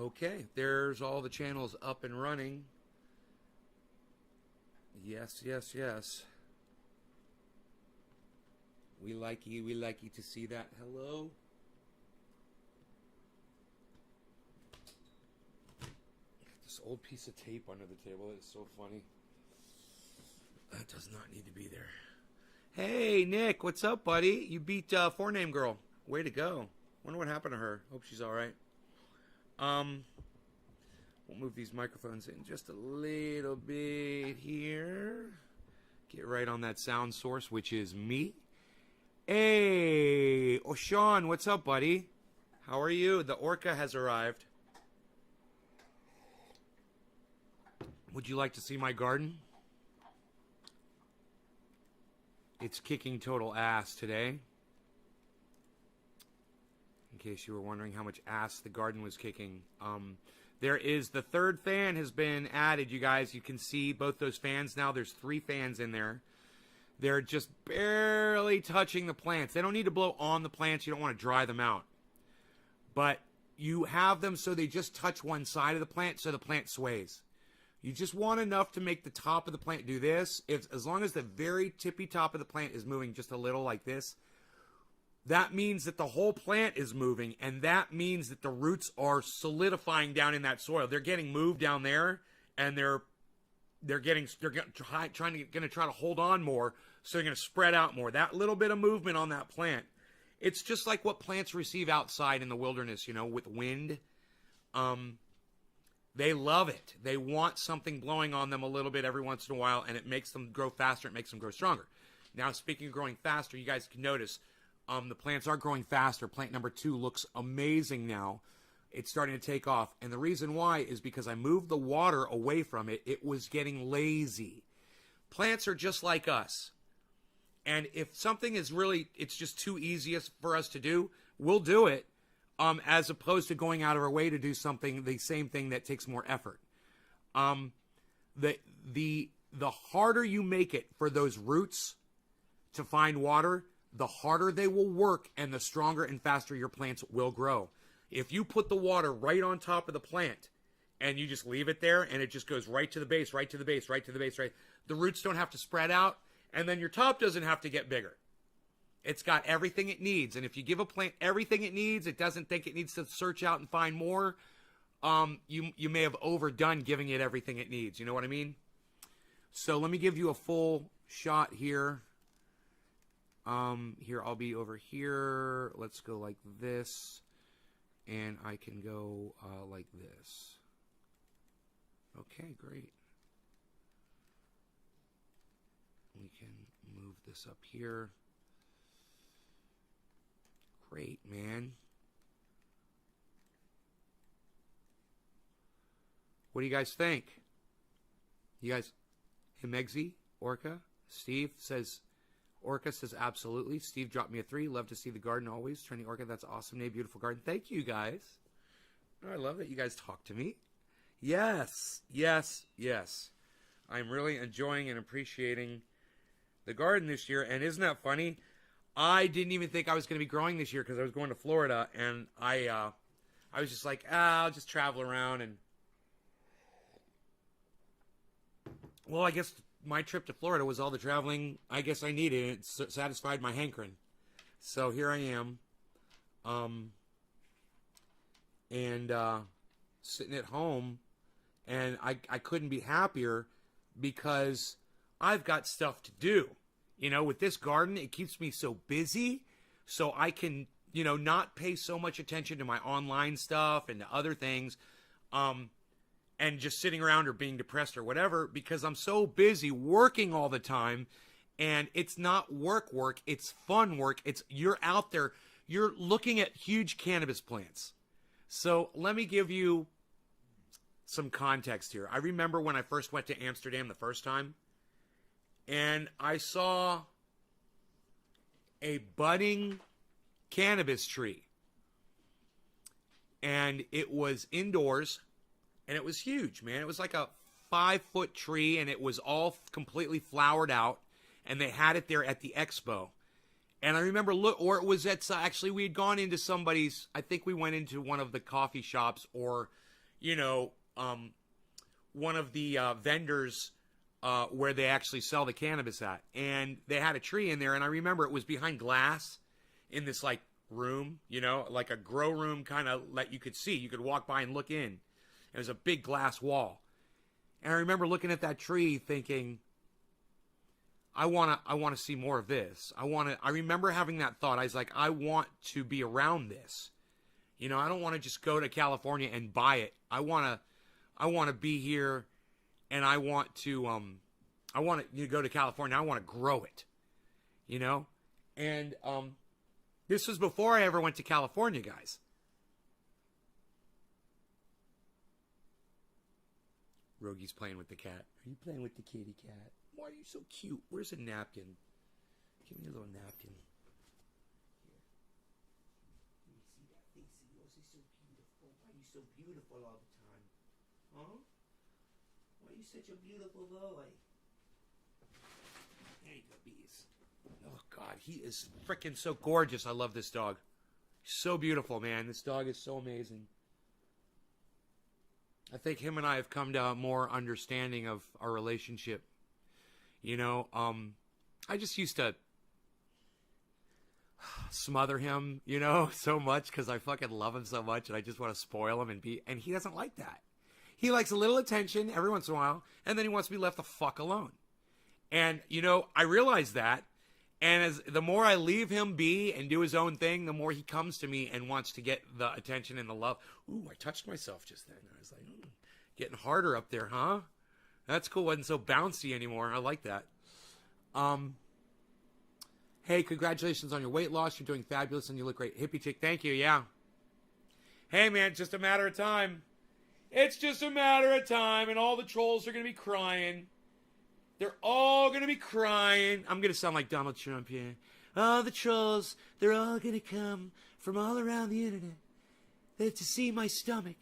Okay, there's all the channels up and running. Yes, yes, yes. We like you to see that. Hello? This old piece of tape under the table is so funny. That does not need to be there. Hey, Nick, what's up, buddy? You beat Four Name Girl. Way to go. Wonder what happened to her. Hope she's all right. We'll move these microphones in just a little bit here. Get right on that sound source, which is me. Hey, Sean, what's up, buddy? How are you? The orca has arrived. Would you like to see my garden? It's kicking total ass today. In case you were wondering how much ass the garden was kicking. There is the third fan has been added, you guys. You can see both those fans now. There's 3 fans in there. They're just barely touching the plants. They don't need to blow on the plants. You don't want to dry them out. But you have them so they just touch one side of the plant so the plant sways. You just want enough to make the top of the plant do this. As long as the very tippy top of the plant is moving just a little like this, that means that the whole plant is moving, and that means that the roots are solidifying down in that soil. They're getting moved down there, and they're going to try to hold on more, so they're going to spread out more. That little bit of movement on that plant, it's just like what plants receive outside in the wilderness, with wind. They love it. They want something blowing on them a little bit every once in a while, and it makes them grow faster. It makes them grow stronger. Now, speaking of growing faster, you guys can notice the plants are growing faster. Plant number 2 looks amazing now. It's starting to take off. And the reason why is because I moved the water away from it. It was getting lazy. Plants are just like us. And if something is really, it's just too easy for us to do, we'll do it. As opposed to going out of our way to do something, the same thing that takes more effort. The harder you make it for those roots to find water, the harder they will work and the stronger and faster your plants will grow. If you put the water right on top of the plant and you just leave it there and it just goes right to the base, right to the base, right to the base, right, the roots don't have to spread out, and then your top doesn't have to get bigger. It's got everything it needs. And if you give a plant everything it needs, it doesn't think it needs to search out and find more, you may have overdone giving it everything it needs. You know what I mean? So let me give you a full shot here. Here, I'll be over here. Let's go like this. And I can go like this. Okay, great. We can move this up here. Great, man. What do you guys think? You guys, hey, Megsy, Orca, Steve says, Orca says absolutely. Steve dropped me a 3. Love to see the garden always. Trendy Orca, that's awesome. Name, beautiful garden. Thank you, guys. Oh, I love that you guys talk to me. Yes, yes, yes. I'm really enjoying and appreciating the garden this year. And isn't that funny? I didn't even think I was going to be growing this year because I was going to Florida, and I was just like, I'll just travel around. And well, I guess my trip to Florida was all the traveling I guess I needed. It satisfied my hankering. So here I am, and sitting at home, and I couldn't be happier because I've got stuff to do. With this garden, it keeps me so busy, so I can, not pay so much attention to my online stuff and to other things, and just sitting around or being depressed or whatever, because I'm so busy working all the time, and it's not work, it's fun work. You're out there, you're looking at huge cannabis plants. So let me give you some context here. I remember when I first went to Amsterdam the first time, and I saw a budding cannabis tree. And it was indoors, and it was huge, man. It was like a 5-foot tree, and it was all completely flowered out, and they had it there at the expo. And I remember, or it was at, actually we had gone into somebody's, I think we went into one of the coffee shops, or you know, one of the vendors where they actually sell the cannabis at. And they had a tree in there, and I remember it was behind glass in this, like, room, you know, like a grow room kind of that you could see. You could walk by and look in. It was a big glass wall. And I remember looking at that tree thinking, I want to see more of this. I remember having that thought. I was like, I want to be around this. You know, I don't want to just go to California and buy it. I want to be here, and I want to go to California. I want to grow it. You know? And this was before I ever went to California, guys. Rogi's playing with the cat. Are you playing with the kitty cat? Why are you so cute? Where's a napkin? Give me a little napkin. Here. Let me see that face of yours. It's so beautiful. Why are you so beautiful all the time? Huh? Why are you such a beautiful boy? There you go, bees. Oh, God. He is freaking so gorgeous. I love this dog. So beautiful, man. This dog is so amazing. I think him and I have come to a more understanding of our relationship. You know, I just used to smother him, you know, so much because I fucking love him so much and I just want to spoil him and he doesn't like that. He likes a little attention every once in a while, and then he wants to be left the fuck alone. And, you know, I realize that, and as the more I leave him be and do his own thing, the more he comes to me and wants to get the attention and the love. Ooh, I touched myself just then. I was like, getting harder up there, huh? That's cool. Wasn't so bouncy anymore. I like that. Hey, congratulations on your weight loss. You're doing fabulous and you look great. Hippie chick, thank you. Yeah. Hey, man, it's just a matter of time. It's just a matter of time, and all the trolls are going to be crying. They're all going to be crying. I'm going to sound like Donald Trump here. All the trolls, they're all going to come from all around the internet to see my stomach.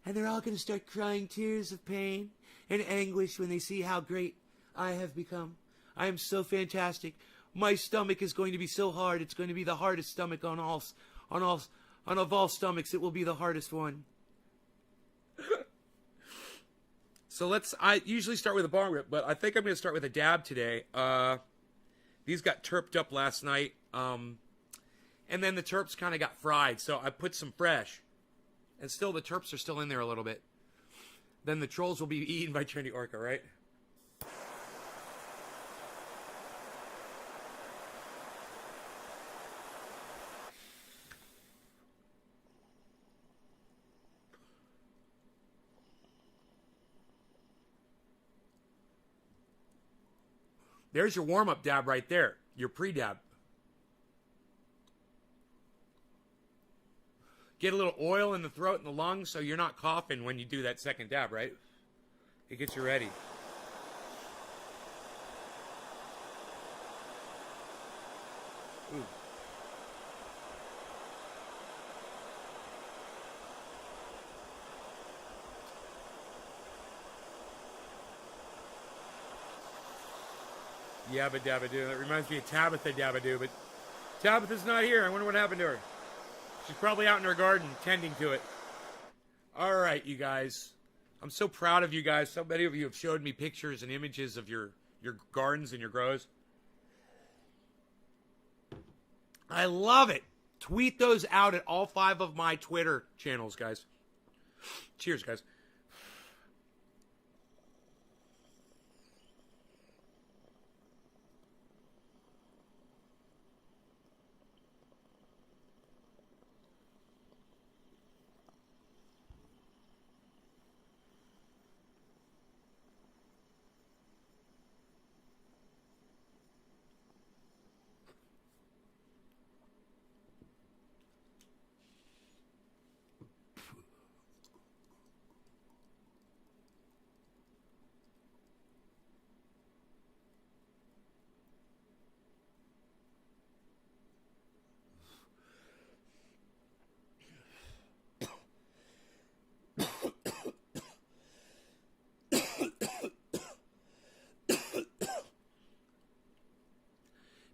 And they're all going to start crying tears of pain and anguish when they see how great I have become. I am so fantastic. My stomach is going to be so hard. It's going to be the hardest stomach of all stomachs. It will be the hardest one. So I usually start with a bong rip, but I think I'm going to start with a dab today. These got terped up last night. And then the terps kind of got fried. So I put some fresh. And still, the terps are still in there a little bit. Then the trolls will be eaten by Trendy Orca, right? There's your warm-up dab right there. Your pre-dab. Get a little oil in the throat and the lungs so you're not coughing when you do that second dab, right? It gets you ready. Ooh. Yabba dabba doo. That reminds me of Tabitha dabba doo, but Tabitha's not here. I wonder what happened to her. She's probably out in her garden tending to it. All right, you guys. I'm so proud of you guys. So many of you have showed me pictures and images of your gardens and your grows. I love it. Tweet those out at all 5 of my Twitter channels, guys. Cheers, guys.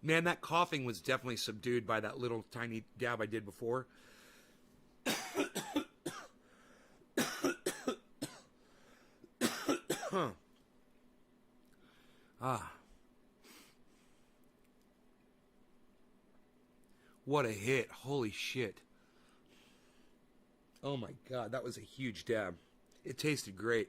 Man, that coughing was definitely subdued by that little tiny dab I did before. What a hit. Holy shit. Oh my God, that was a huge dab. It tasted great.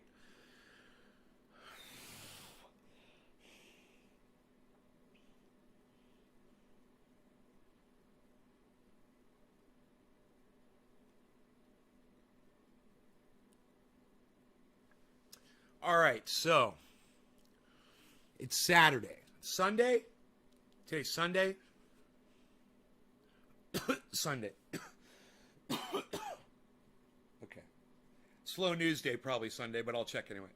All right, so it's Saturday. Sunday? Today's Sunday? Sunday. Okay. Slow news day, probably Sunday, but I'll check anyway.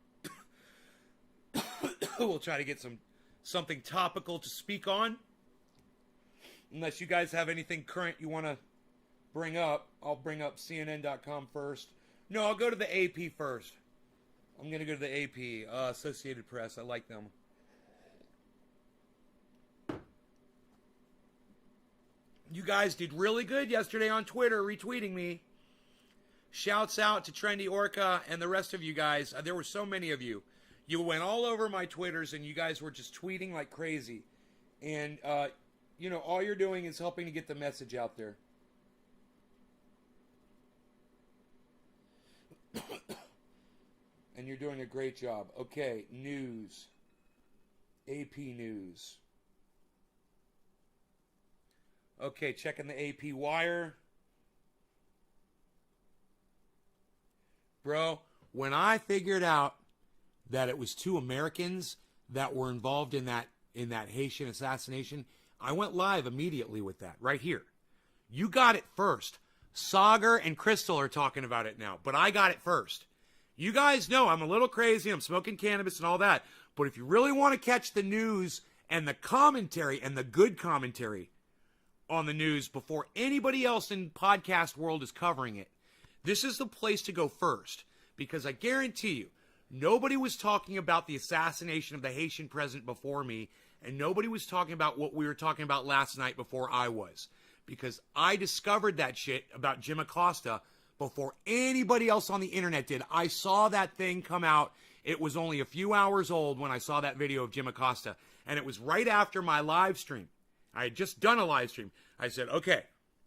We'll try to get something topical to speak on. Unless you guys have anything current you want to bring up, I'll bring up CNN.com first. No, I'll go to the AP first. I'm going to go to the AP, Associated Press. I like them. You guys did really good yesterday on Twitter, retweeting me. Shouts out to Trendy Orca and the rest of you guys. There were so many of you. You went all over my Twitters, and you guys were just tweeting like crazy. And, you know, all you're doing is helping to get the message out there. And you're doing a great job. Okay, news. AP News. Okay, checking the AP wire. Bro, when I figured out that it was 2 Americans that were involved in that Haitian assassination, I went live immediately with that, right here. You got it first. Sagar and Crystal are talking about it now, but I got it first. You guys know I'm a little crazy. I'm smoking cannabis and all that. But if you really want to catch the news and the commentary and the good commentary on the news before anybody else in podcast world is covering it, this is the place to go first. Because I guarantee you, nobody was talking about the assassination of the Haitian president before me, and nobody was talking about what we were talking about last night before I was. Because I discovered that shit about Jim Acosta before anybody else on the internet did. I saw that thing come out. It was only a few hours old when I saw that video of Jim Acosta. And it was right after my live stream. I had just done a live stream. I said, okay,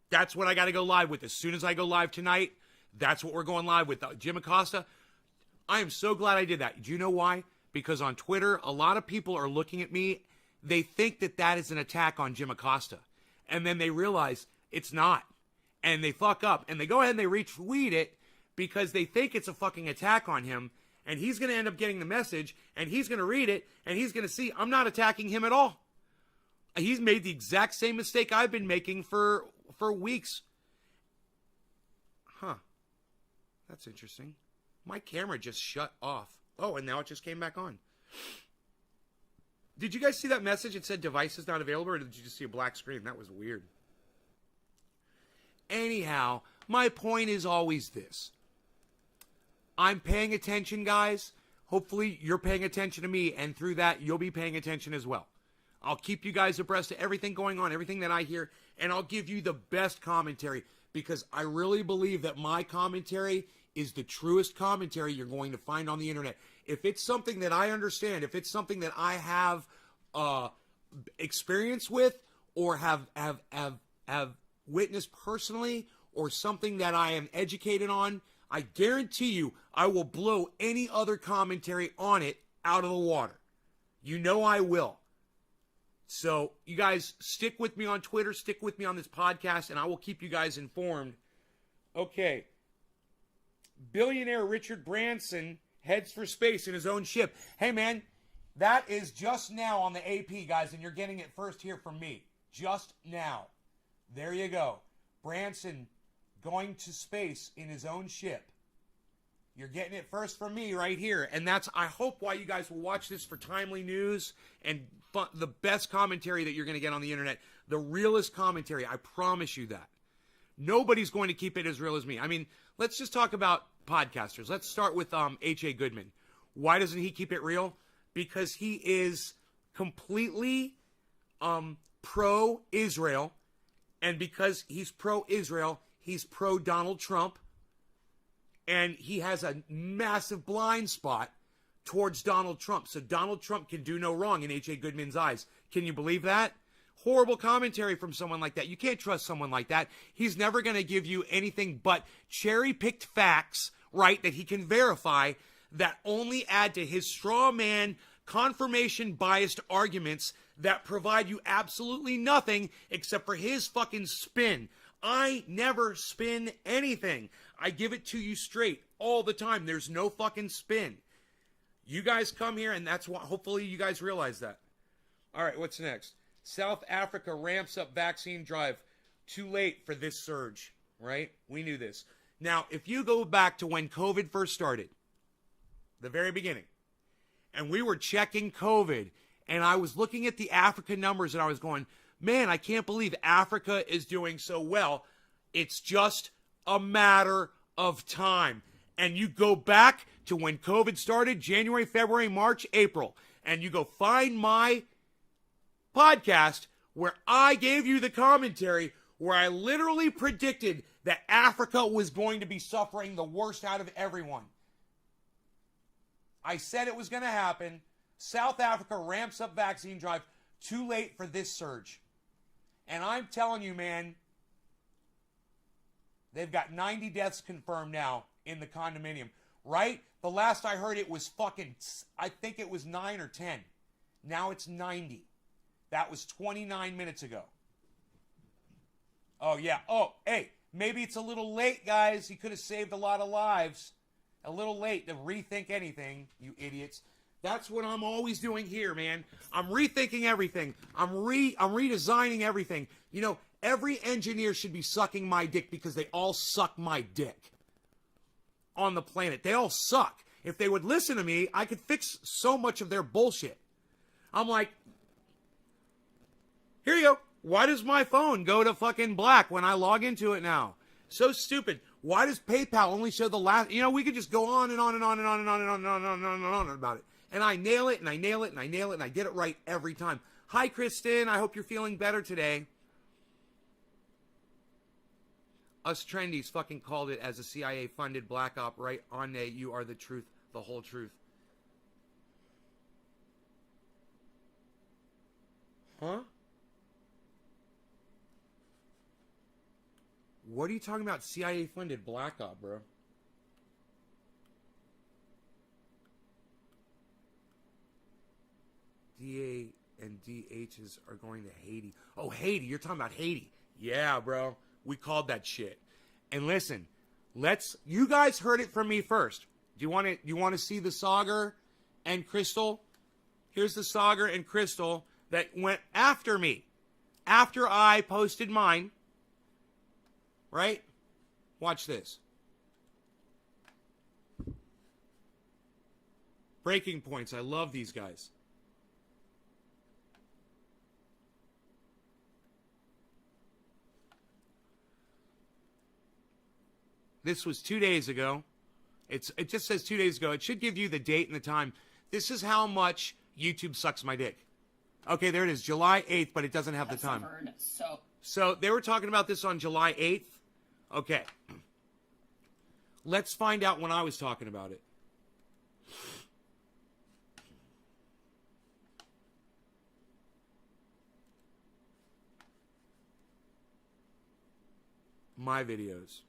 that's what I got to go live with. As soon as I go live tonight, that's what we're going live with. Jim Acosta. I am so glad I did that. Do you know why? Because on Twitter, a lot of people are looking at me. They think that that is an attack on Jim Acosta. And then they realize it's not. And they fuck up. And they go ahead and they retweet it because they think it's a fucking attack on him. And he's going to end up getting the message. And he's going to read it. And he's going to see I'm not attacking him at all. He's made the exact same mistake I've been making for weeks. Huh. That's interesting. My camera just shut off. Oh, and now it just came back on. Did you guys see that message? It said device is not available, or did you just see a black screen? That was weird. Anyhow, my point is always this. I'm paying attention, guys. Hopefully you're paying attention to me, and through that, you'll be paying attention as well. I'll keep you guys abreast of everything going on, everything that I hear, and I'll give you the best commentary because I really believe that my commentary is the truest commentary you're going to find on the internet. If it's something that I understand, if it's something that I have experience with or have witnessed personally or something that I am educated on, I guarantee you I will blow any other commentary on it out of the water. You know I will. So you guys stick with me on Twitter, stick with me on this podcast, and I will keep you guys informed. Okay. Billionaire Richard Branson heads for space in his own ship. Hey, man, that is just now on the AP, guys, and you're getting it first here from me. Just now. There you go. Branson going to space in his own ship. You're getting it first from me right here. And that's, I hope, why you guys will watch this for timely news and the best commentary that you're going to get on the internet. The realest commentary. I promise you that. Nobody's going to keep it as real as me. I mean, let's just talk about podcasters. Let's start with H.A. Goodman. Why doesn't he keep it real? Because he is completely pro-Israel. And because he's pro-Israel, he's pro-Donald Trump. And he has a massive blind spot towards Donald Trump. So Donald Trump can do no wrong in H.A. Goodman's eyes. Can you believe that? Horrible commentary from someone like that. You can't trust someone like that. He's never going to give you anything but cherry-picked facts, right, that he can verify that only add to his straw man, confirmation-biased arguments that provide you absolutely nothing except for his fucking spin. I never spin anything. I give it to you straight all the time. There's no fucking spin. You guys come here, and that's why, hopefully you guys realize that. All right, what's next? South Africa ramps up vaccine drive. Too late for this surge, right? We knew this. Now, if you go back to when COVID first started, the very beginning, and we were checking COVID, and I was looking at the Africa numbers, and I was going, man, I can't believe Africa is doing so well. It's just a matter of time. And you go back to when COVID started, January, February, March, April, and you go find my podcast where I gave you the commentary where I literally predicted that Africa was going to be suffering the worst out of everyone. I said it was going to happen. South Africa ramps up vaccine drive. Too late for this surge. And I'm telling you, man, they've got 90 deaths confirmed now in the condominium. Right? The last I heard it was fucking, I think it was 9 or 10. Now it's 90. That was 29 minutes ago. Oh, yeah. Oh, hey, maybe it's a little late, guys. He could have saved a lot of lives. A little late to rethink anything, you idiots. That's what I'm always doing here, man. I'm rethinking everything. I'm redesigning everything. You know, every engineer should be sucking my dick because they all suck my dick on the planet. They all suck. If they would listen to me, I could fix so much of their bullshit. I'm like, here you go. Why does my phone go to fucking black when I log into it now? So stupid. Why does PayPal only show the last? You know, we could just go on and on and on and on and on and on and on and on and on about it. And I nail it and I nail it and I nail it and I get it right every time. Hi, Kristen. I hope you're feeling better today. Us Trendies fucking called it as a CIA-funded black op, right? On you are the truth, the whole truth. Huh? What are you talking about? CIA-funded black op, bro? DA and DHs are going to Haiti. Oh, Haiti. You're talking about Haiti. Yeah, bro. We called that shit. And listen, you guys heard it from me first. Do you want to see the Sauger and Crystal? Here's the Sauger and Crystal that went after me. After I posted mine. Right? Watch this. Breaking points. I love these guys. This was 2 days ago. It just says 2 days ago. It should give you the date and the time. This is how much YouTube sucks my dick. Okay, there it is. July 8th, but it doesn't have the time. So they were talking about this on July 8th. Okay. Let's find out when I was talking about it. My videos.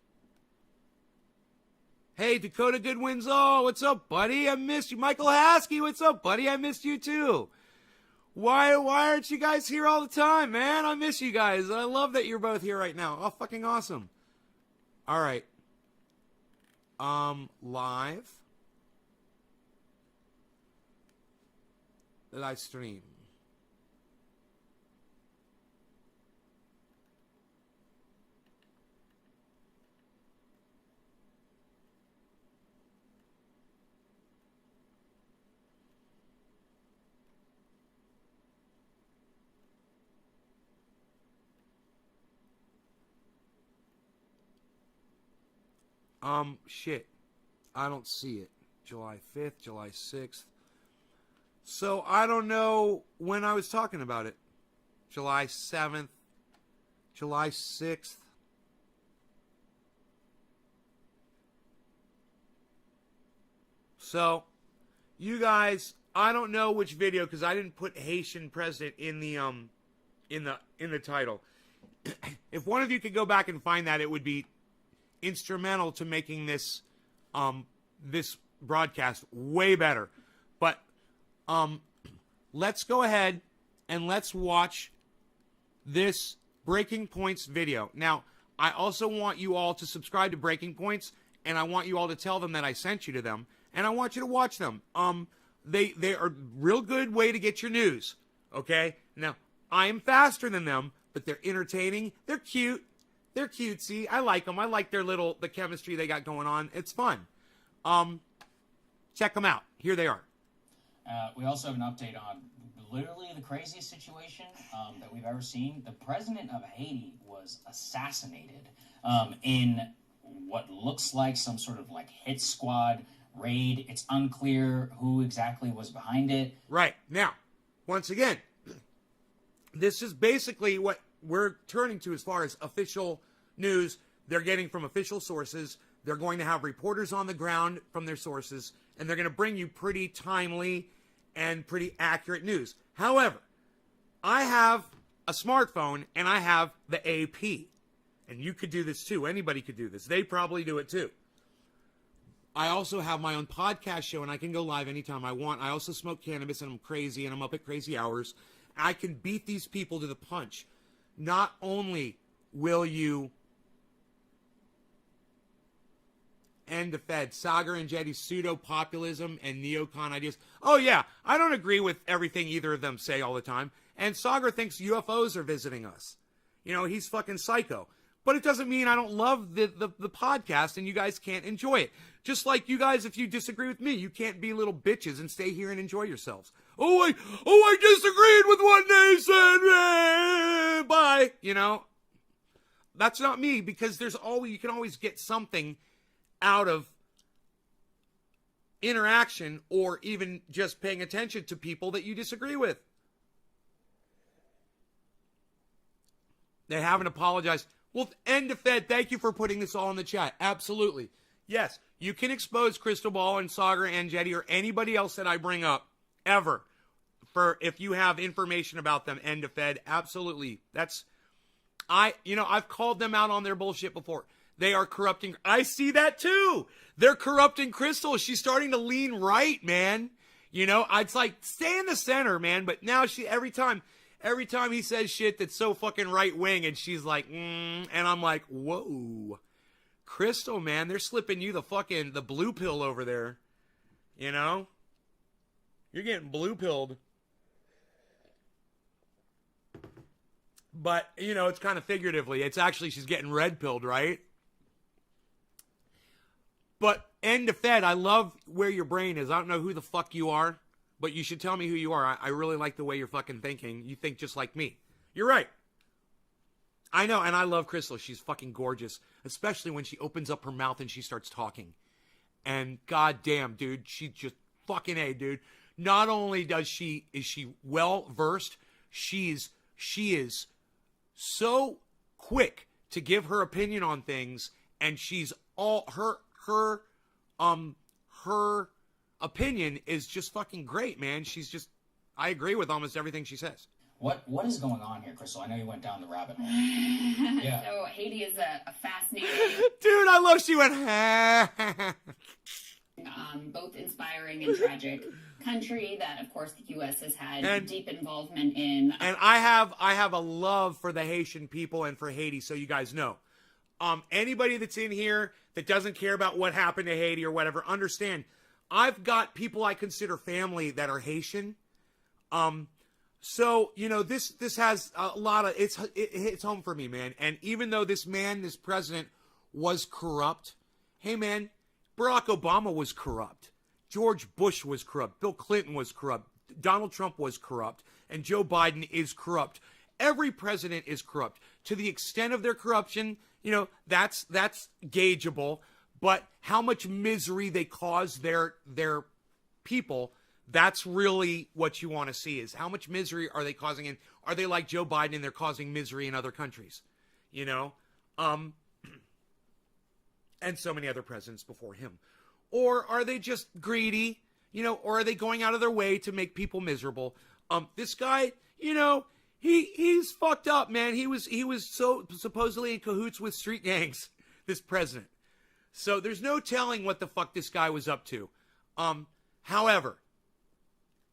Hey, Dakota Goodwins. Oh, what's up, buddy? I missed you. Michael Haskey, what's up, buddy? I missed you, too. Why aren't you guys here all the time, man? I miss you guys. I love that you're both here right now. Oh, fucking awesome. All right. Live stream. Shit. I don't see it. July 5th, July 6th. So I don't know when I was talking about it. July 7th, July 6th. So You guys, I don't know which video because I didn't put Haitian president in the title. If one of you could go back and find that, it would be instrumental to making this this broadcast way better. But let's go ahead and let's watch this Breaking Points video. Now, I also want you all to subscribe to Breaking Points, and I want you all to tell them that I sent you to them, and I want you to watch them. They are a real good way to get your news, okay? Now, I am faster than them, but they're entertaining. They're cute. They're cutesy. I like them. I like the chemistry they got going on. It's fun. Check them out. Here they are. We also have an update on literally the craziest situation that we've ever seen. The president of Haiti was assassinated in what looks like some sort of like hit squad raid. It's unclear who exactly was behind it. Right. Now, once again, this is basically what we're turning to as far as official news. They're getting from official sources. They're going to have reporters on the ground from their sources, and they're going to bring you pretty timely and pretty accurate news. However, I have a smartphone, and I have the AP. And you could do this too. Anybody could do this. They probably do it too. I also have my own podcast show, and I can go live anytime I want. I also smoke cannabis, and I'm crazy, and I'm up at crazy hours. I can beat these people to the punch. Not only will you end the Fed, Saagar Enjeti's pseudo-populism and neocon ideas. Oh, yeah, I don't agree with everything either of them say all the time. And Saagar thinks UFOs are visiting us. You know, he's fucking psycho. But it doesn't mean I don't love the podcast and you guys can't enjoy it. Just like you guys, if you disagree with me, you can't be little bitches and stay here and enjoy yourselves. I disagreed with what they said. Bye. You know, that's not me, because you can always get something out of interaction or even just paying attention to people that you disagree with. They haven't apologized. Well, end of Fed, thank you for putting this all in the chat. Absolutely. Yes, you can expose Crystal Ball and Saagar Enjeti or anybody else that I bring up ever for if you have information about them, end of Fed. Absolutely. I've called them out on their bullshit before. They are corrupting. I see that too. They're corrupting Crystal. She's starting to lean right, man. You know, it's like, stay in the center, man. But now every time he says shit that's so fucking right wing, and she's like, and I'm like, whoa. Crystal, man, they're slipping you the blue pill over there. You know? You're getting blue pilled. But, you know, it's kind of figuratively. It's actually, she's getting red pilled, right? But end of Fed, I love where your brain is. I don't know who the fuck you are, but you should tell me who you are. I really like the way you're fucking thinking. You think just like me. You're right. I know, and I love Crystal. She's fucking gorgeous, especially when she opens up her mouth and she starts talking. And goddamn, dude, she just fucking A, dude. Not only is she well versed, she is so quick to give her opinion on things, and she's all her opinion is just fucking great, man. I agree with almost everything she says. What is going on here, Crystal? I know you went down the rabbit hole. Yeah. So Haiti is a fascinating... Dude, I love she went... both inspiring and tragic country that, of course, the U.S. has had deep involvement in. And I have a love for the Haitian people and for Haiti, so you guys know. Anybody that's in here that doesn't care about what happened to Haiti or whatever, understand, I've got people I consider family that are Haitian. So, you know, this has a lot of, it hits home for me, man. And even though this president was corrupt, hey, man, Barack Obama was corrupt. George Bush was corrupt. Bill Clinton was corrupt. Donald Trump was corrupt. And Joe Biden is corrupt. Every president is corrupt. To the extent of their corruption, you know, that's gaugeable. But how much misery they cause their people, that's really what you want to see, is how much misery are they causing, and are they like Joe Biden and they're causing misery in other countries, you know, and so many other presidents before him, or are they just greedy, You know, or are they going out of their way to make people miserable? This guy, you know, he's fucked up, man. He was so supposedly in cahoots with street gangs, this president. So there's no telling what the fuck this guy was up to. However,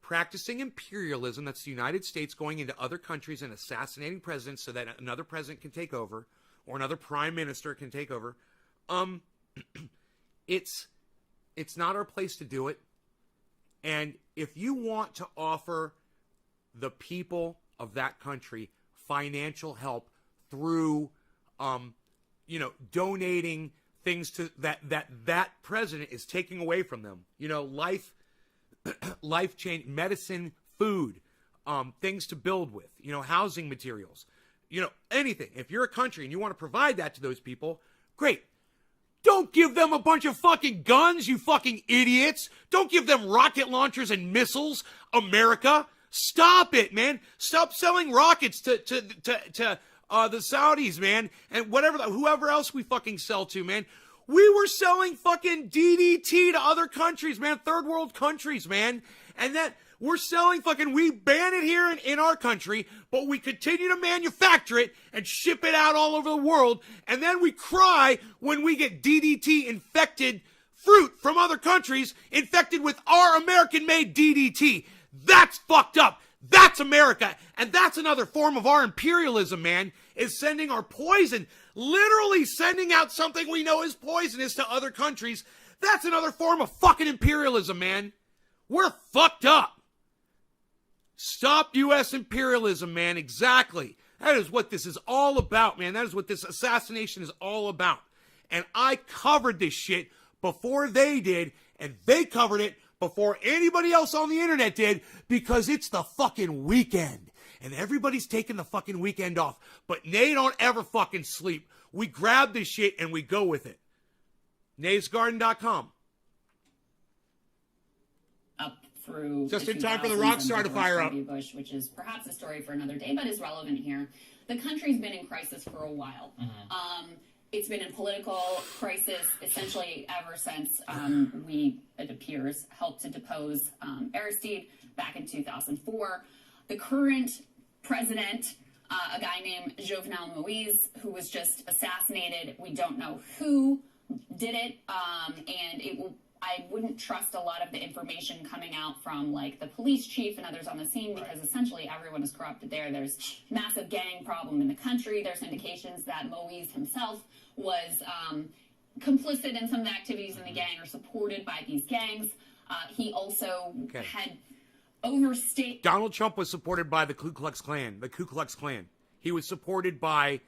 practicing imperialism, that's the United States going into other countries and assassinating presidents so that another president can take over or another prime minister can take over. It's not our place to do it. And if you want to offer the people of that country financial help through, you know, donating things to that president is taking away from them, you know, life change, medicine, food, things to build with, you know, housing materials, you know, anything. If you're a country and you want to provide that to those people, great. Don't give them a bunch of fucking guns, you fucking idiots. Don't give them rocket launchers and missiles, America. Stop it, man. Stop selling rockets to the Saudis, man, and whoever else we fucking sell to, man. We were selling fucking DDT to other countries, man, third world countries, man, and that we're selling fucking, we ban it here in our country, but we continue to manufacture it and ship it out all over the world, and then we cry when we get DDT infected fruit from other countries infected with our American-made DDT. That's fucked up. That's America. And that's another form of our imperialism, man, is sending our poison, literally sending out something we know is poisonous to other countries. That's another form of fucking imperialism, man. We're fucked up. Stop U.S. imperialism, man. Exactly. That is what this is all about, man. That is what this assassination is all about. And I covered this shit before they did, and they covered it before anybody else on the internet did, because it's the fucking weekend. And everybody's taking the fucking weekend off. But they don't ever fucking sleep. We grab this shit and we go with it. NavesGarden.com. Up through just the in time for the 2000s rock star under to fire George up. W. Bush, which is perhaps a story for another day, but is relevant here. The country's been in crisis for a while. It's been in political crisis essentially ever since we, it appears, helped to depose Aristide back in 2004. The current president, a guy named Jovenel Moïse, who was just assassinated. We don't know who did it, and it will. I wouldn't trust a lot of the information coming out from like the police chief and others on the scene, because essentially everyone is corrupted there. There's massive gang problem in the country. There's indications that Moïse himself was complicit in some of the activities in the gang or supported by these gangs. He also had overstayed. Donald Trump was supported by the Ku Klux Klan. The Ku Klux Klan. He was supported by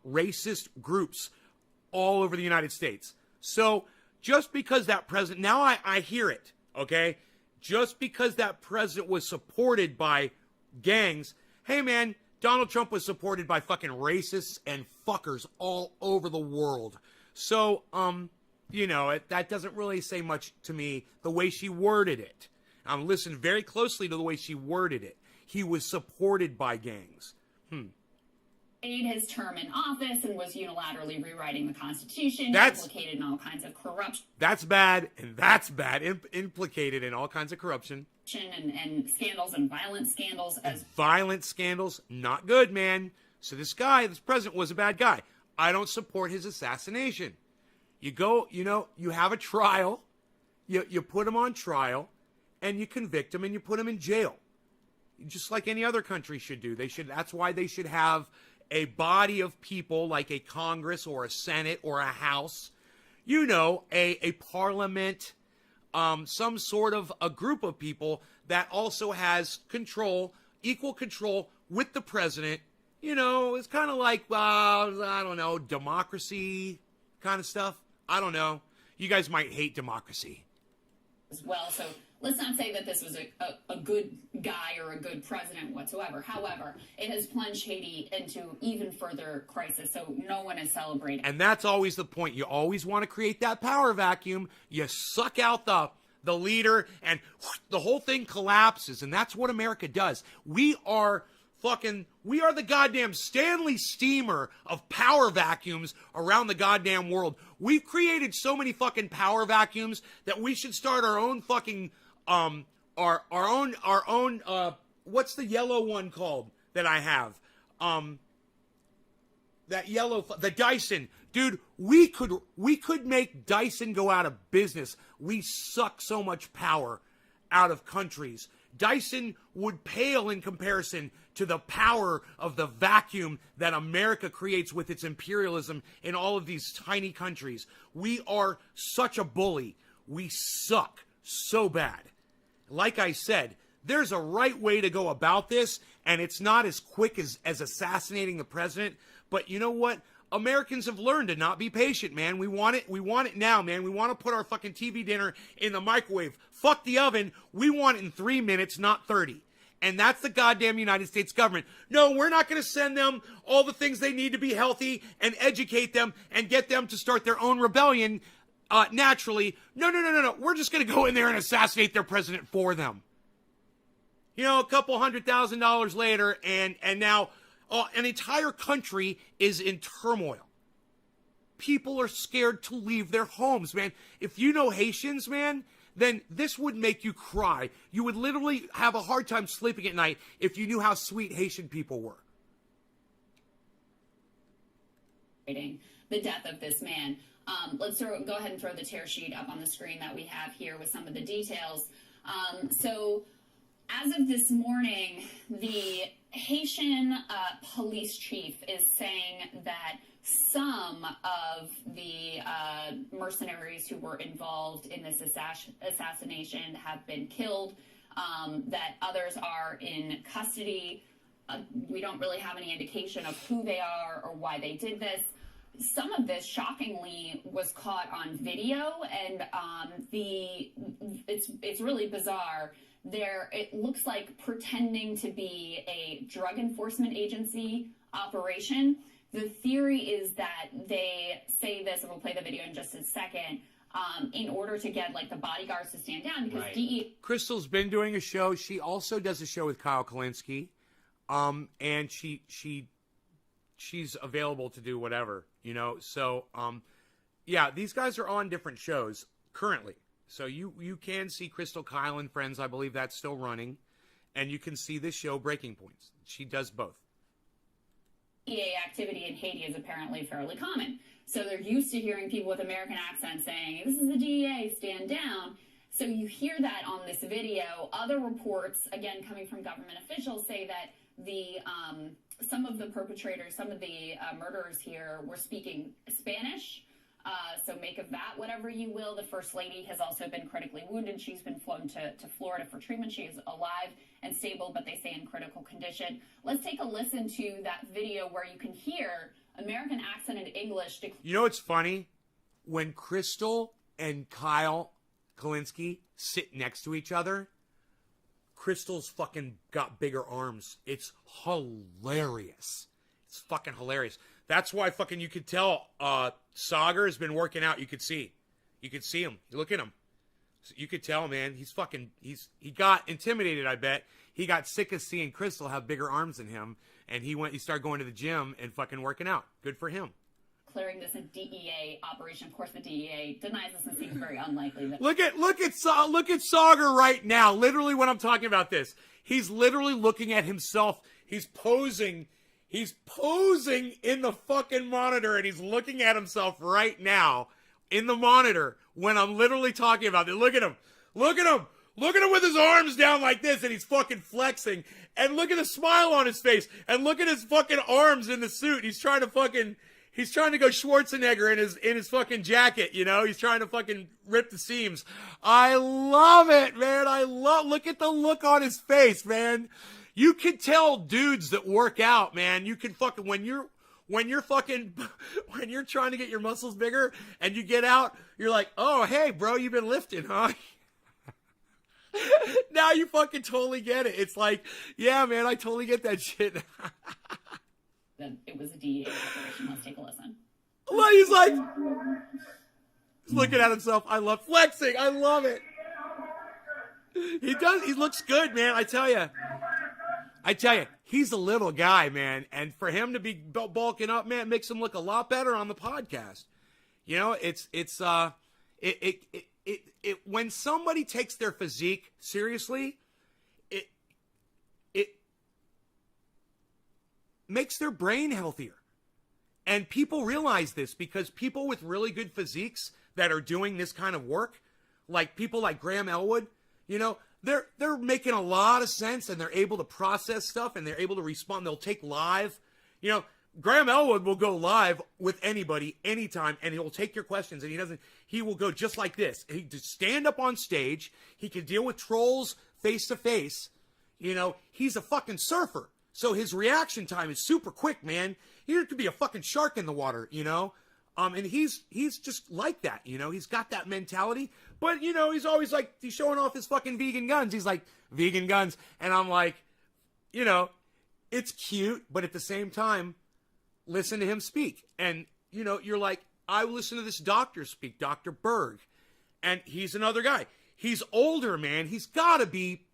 racist groups all over the United States. So just because that president, now I hear it, okay? Just because that president was supported by gangs, hey man, Donald Trump was supported by fucking racists and fuckers all over the world. So, you know, that doesn't really say much to me, the way she worded it. Listen very closely to the way she worded it. He was supported by gangs. His term in office and was unilaterally rewriting the Constitution, That's implicated in all kinds of corruption. That's bad, and that's bad. Implicated in all kinds of corruption. And scandals and violent scandals as violent scandals, not good, man. So this president was a bad guy. I don't support his assassination. You go, you know, you have a trial, you put him on trial, and you convict him and you put him in jail. Just like any other country should do. That's why they should have a body of people like a Congress or a Senate or a House, you know, a parliament, some sort of a group of people that also has control, equal control with the president. You know, it's kind of like, I don't know, democracy kind of stuff. I don't know. You guys might hate democracy. As well, so let's not say that this was a good guy or a good president whatsoever. However, it has plunged Haiti into even further crisis, so no one is celebrating. And that's always the point. You always want to create that power vacuum. You suck out the leader, and the whole thing collapses, and that's what America does. We are the goddamn Stanley Steamer of power vacuums around the goddamn world. We've created so many fucking power vacuums that we should start our own fucking our own what's the yellow one called that I have? That yellow, the Dyson. Dude, we could make Dyson go out of business. We suck so much power out of countries. Dyson would pale in comparison to the power of the vacuum that America creates with its imperialism in all of these tiny countries. We are such a bully. We suck so bad. Like I said, there's a right way to go about this, and it's not as quick as assassinating the president. But you know what? Americans have learned to not be patient, man. We want it now, man. We want to put our fucking TV dinner in the microwave. Fuck the oven. We want it in 3 minutes, not 30. And that's the goddamn United States government. No, we're not going to send them all the things they need to be healthy and educate them and get them to start their own rebellion naturally. No. We're just going to go in there and assassinate their president for them. You know, a couple $100,000 later, and now an entire country is in turmoil. People are scared to leave their homes, man. If you know Haitians, man, then this would make you cry. You would literally have a hard time sleeping at night if you knew how sweet Haitian people were. The death of this man. Let's go ahead and throw the tear sheet up on the screen that we have here with some of the details. So as of this morning, the Haitian police chief is saying that some of the mercenaries who were involved in this assassination have been killed, that others are in custody. We don't really have any indication of who they are or why they did this. Some of this, shockingly, was caught on video, and it's really bizarre. It looks like pretending to be a drug enforcement agency operation. The theory is that they say this, and we'll play the video in just a second, in order to get like the bodyguards to stand down, because DEA. Crystal's been doing a show. She also does a show with Kyle Kalinske, and she's available to do whatever, you know. So yeah, these guys are on different shows currently. So you can see Crystal, Kyle, and Friends. I believe that's still running. And you can see this show, Breaking Points. She does both. DEA activity in Haiti is apparently fairly common. So they're used to hearing people with American accents saying, "This is the DEA, stand down." So you hear that on this video. Other reports, again, coming from government officials, say that some of the perpetrators, some of the murderers here were speaking Spanish. So make of that whatever you will. The First Lady has also been critically wounded. She's been flown to Florida for treatment. She is alive and stable, but they say in critical condition. Let's take a listen to that video where you can hear American accent and English. You know what's funny? When Crystal and Kyle Kalinske sit next to each other, Crystal's fucking got bigger arms. It's hilarious. It's fucking hilarious. That's why fucking you could tell Sagar has been working out. You could see him. You look at him. You could tell, man. He got intimidated, I bet. He got sick of seeing Crystal have bigger arms than him, and he started going to the gym and fucking working out. Good for him. Declaring this a DEA operation. Of course, the DEA denies this and seems very unlikely. Look at Sagar right now. Literally, when I'm talking about this, he's literally looking at himself. He's posing in the fucking monitor, and he's looking at himself right now in the monitor when I'm literally talking about it. Look at him. Look at him. Look at him with his arms down like this, and he's fucking flexing. And look at the smile on his face. And look at his fucking arms in the suit. He's trying to go Schwarzenegger in his fucking jacket, you know? He's trying to fucking rip the seams. I love it, man. Look at the look on his face, man. You can tell dudes that work out, man. You can fucking, when you're trying to get your muscles bigger and you get out, you're like, "Oh, hey, bro, you've been lifting, huh?" Now you fucking totally get it. It's like, yeah, man, I totally get that shit. Then it was a DEA operation. Let's take a listen. Well, he's looking at himself. I love flexing. I love it. He does. He looks good, man. I tell you, he's a little guy, man. And for him to be bulking up, man, makes him look a lot better on the podcast. You know, when somebody takes their physique seriously, it makes their brain healthier. And people realize this because people with really good physiques that are doing this kind of work, like people like Graham Elwood, you know, they're making a lot of sense, and they're able to process stuff, and they're able to respond. They'll take live, you know, Graham Elwood will go live with anybody anytime, and he'll take your questions, and he will go just like this. He just stand up on stage. He can deal with trolls face to face. You know, he's a fucking surfer. So his reaction time is super quick, man. He could be a fucking shark in the water, you know? And he's just like that, you know? He's got that mentality. But, you know, he's always like, he's showing off his fucking vegan guns. He's like, vegan guns. And I'm like, you know, it's cute, but at the same time, listen to him speak. And, you know, you're like, I listen to this doctor speak, Dr. Berg. And he's another guy. He's older, man. He's got to be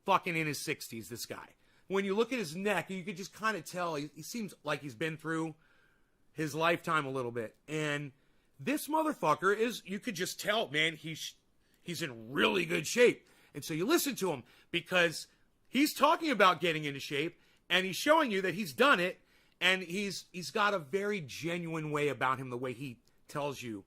fucking in his 60s, this guy. When you look at his neck, you could just kind of tell he seems like he's been through his lifetime a little bit. And this motherfucker is, you could just tell, man, he's in really good shape. And so you listen to him because he's talking about getting into shape, and he's showing you that he's done it, and he's got a very genuine way about him, the way he tells you.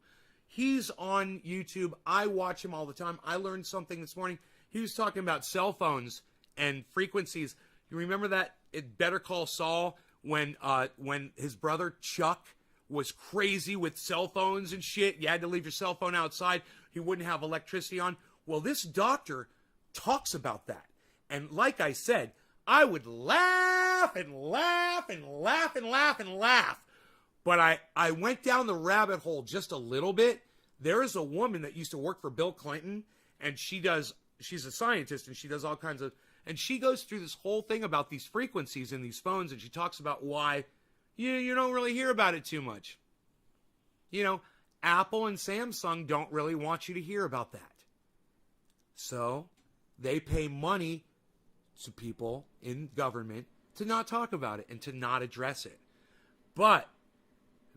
He's on YouTube. I watch him all the time. I learned something this morning. He was talking about cell phones and frequencies. You remember that at Better Call Saul when his brother Chuck was crazy with cell phones and shit? You had to leave your cell phone outside. He wouldn't have electricity on. Well, this doctor talks about that. And like I said, I would laugh and laugh and laugh and laugh and laugh. But I went down the rabbit hole just a little bit. There is a woman that used to work for Bill Clinton, and she's a scientist, and she does all kinds of, and she goes through this whole thing about these frequencies in these phones, and she talks about why you don't really hear about it too much. You know, Apple and Samsung don't really want you to hear about that. So they pay money to people in government to not talk about it and to not address it. But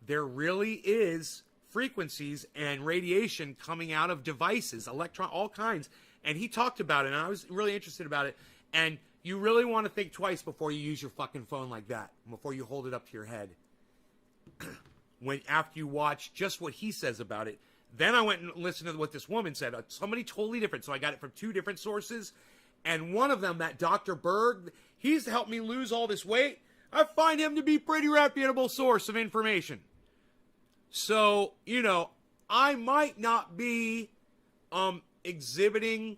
there really is frequencies and radiation coming out of devices, all kinds. And he talked about it, and I was really interested about it. And you really want to think twice before you use your fucking phone like that, before you hold it up to your head. After you watch just what he says about it, then I went and listened to what this woman said. Somebody totally different. So I got it from two different sources. And one of them, that Dr. Berg, he's helped me lose all this weight. I find him to be a pretty reputable source of information. So, you know, I might not be exhibiting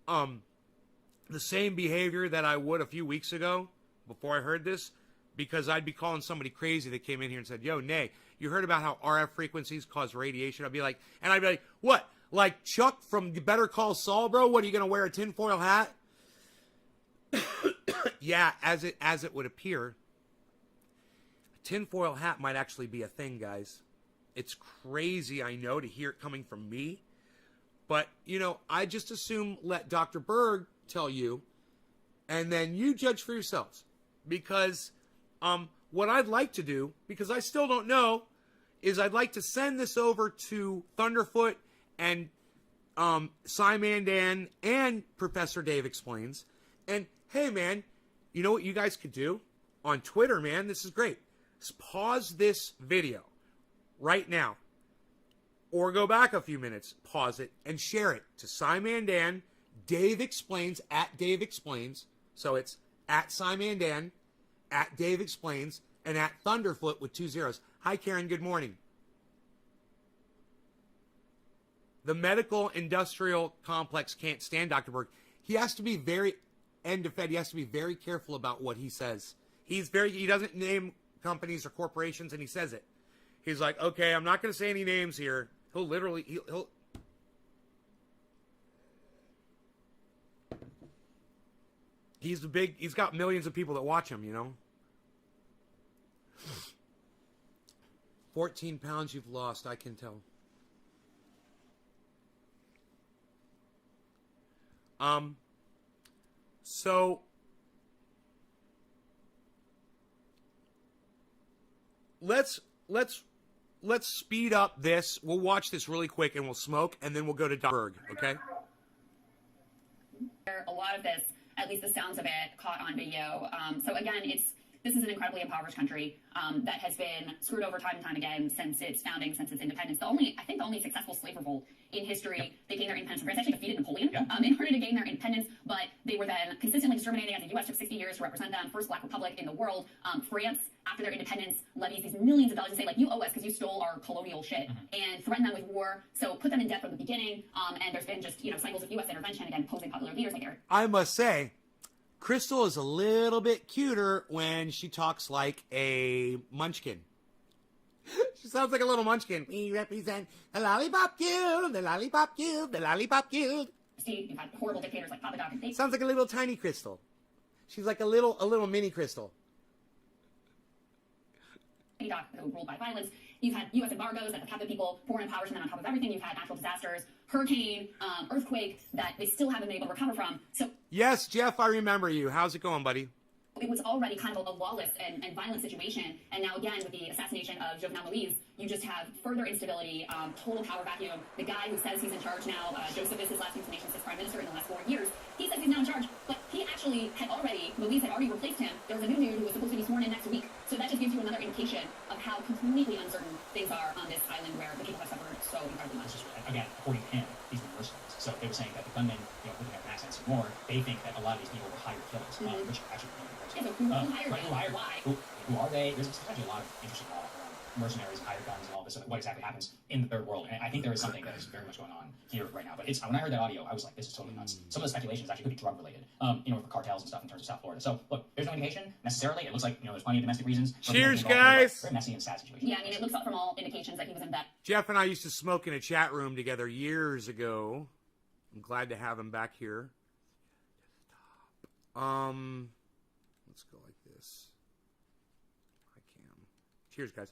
the same behavior that I would a few weeks ago before I heard this, because I'd be calling somebody crazy that came in here and said, yo, Nay, you heard about how RF frequencies cause radiation? I'd be like, what? Like Chuck from Better Call Saul, bro? What, are you going to wear a tinfoil hat? Yeah, as it would appear, a tinfoil hat might actually be a thing, guys. It's crazy, I know, to hear it coming from me. But, you know, I just assume let Dr. Berg tell you, and then you judge for yourselves. Because what I'd like to do, because I still don't know, is I'd like to send this over to Thunderfoot and Cymandan and Professor Dave Explains. And, hey, man, you know what you guys could do? On Twitter, man, this is great. Just pause this video right now. Or go back a few minutes, pause it, and share it to Cymandan, Dave Explains, at Dave Explains. So it's at Cymandan, at Dave Explains, and at Thunderfoot with 2 zeros. Hi, Karen. Good morning. The medical industrial complex can't stand Dr. Berg. He has to be very end of Fed. He has to be very careful about what he says. He doesn't name companies or corporations, and he says it. He's like, okay, I'm not going to say any names here. He'll literally, he's got millions of people that watch him, you know. 14 pounds you've lost, I can tell. So let's let's speed up this. We'll watch this really quick and we'll smoke, and then we'll go to Berg, okay? A lot of this, at least the sounds of it, caught on video. So again, this is an incredibly impoverished country that has been screwed over time and time again since its founding, since its independence. I think the only successful slave revolt in history, they gained their independence. France actually defeated Napoleon in order to gain their independence, but they were then consistently discriminating as the U.S. took 60 years to represent them, first black republic in the world. France, after their independence, levies these millions of dollars to say, like, you owe us because you stole our colonial shit, and threaten them with war, so put them in debt from the beginning, and there's been just, cycles of U.S. intervention, again, posing popular leaders like Eric. I must say, Crystal is a little bit cuter when she talks like a munchkin. She sounds like a little munchkin. We represent the Lollipop Guild, the Lollipop Guild, the Lollipop Guild. See, you've had horrible dictators like Papa Doc and Sounds like a little tiny Crystal. She's like a little mini Crystal. Doc, who ruled by violence. You've had U.S. embargoes that have kept the people poor and impoverished, and then on top of everything, you've had natural disasters, hurricane, earthquake that they still haven't been able to recover from. So yes, Jeff, I remember you. How's it going, buddy? it was already kind of a lawless and violent situation, and now again with the assassination of Jovenel Moïse, you just have further instability, total power vacuum. The guy who says he's in charge now, Joseph is his last name, nation's prime minister in the last 4 years. He says he's now in charge, but he actually Moïse had already replaced him. There was a new dude who was supposed to be sworn in next week. So that just gives you another indication of how completely uncertain things are on this island where the people have suffered so incredibly much. Again, according to him, these were mercenaries. So they were saying that the gunmen, with American accents and more, they think that a lot of these people were hired killers, which actually Yeah, so who hired them? Why? Who are they? There's actually a lot of interesting law around mercenaries, hired guns, and all this. So what exactly happens in the third world? And I think there is something that is very much going on here right now. But when I heard that audio, I was like, this is totally nuts. Some of the speculations actually could be drug related, for cartels and stuff in terms of South Florida. So look, there's no indication necessarily. It looks like there's plenty of domestic reasons. Cheers, guys. Very messy and sad situation. Yeah, I mean, it looks up from all indications that he was in that. Jeff and I used to smoke in a chat room together years ago. I'm glad to have him back here. Let's go like this. I can. Cheers, guys.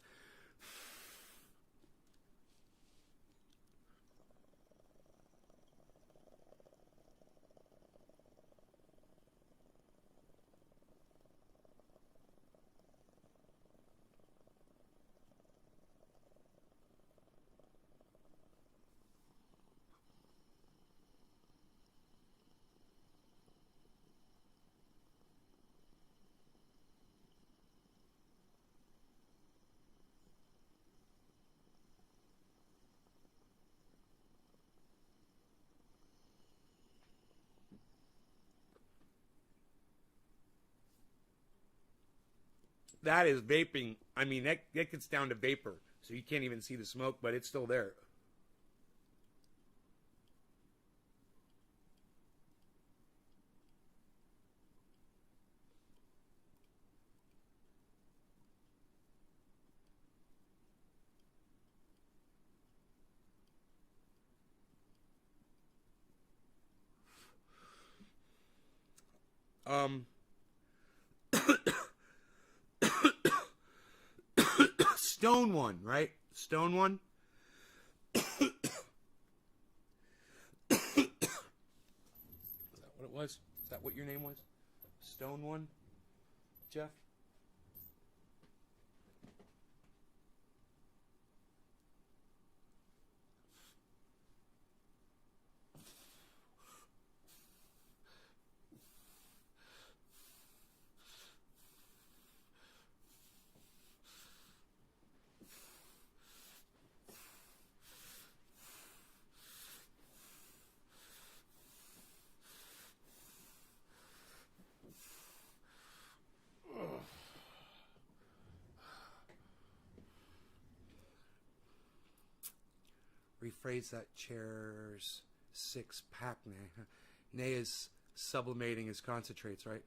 That is vaping. I mean, that gets down to vapor. So you can't even see the smoke, but it's still there. Stone one, right? Stone one. Is that what it was? Is that what your name was? Stone one, Jeff? Rephrase that chair's six-pack, Nay. Nay is sublimating his concentrates, right?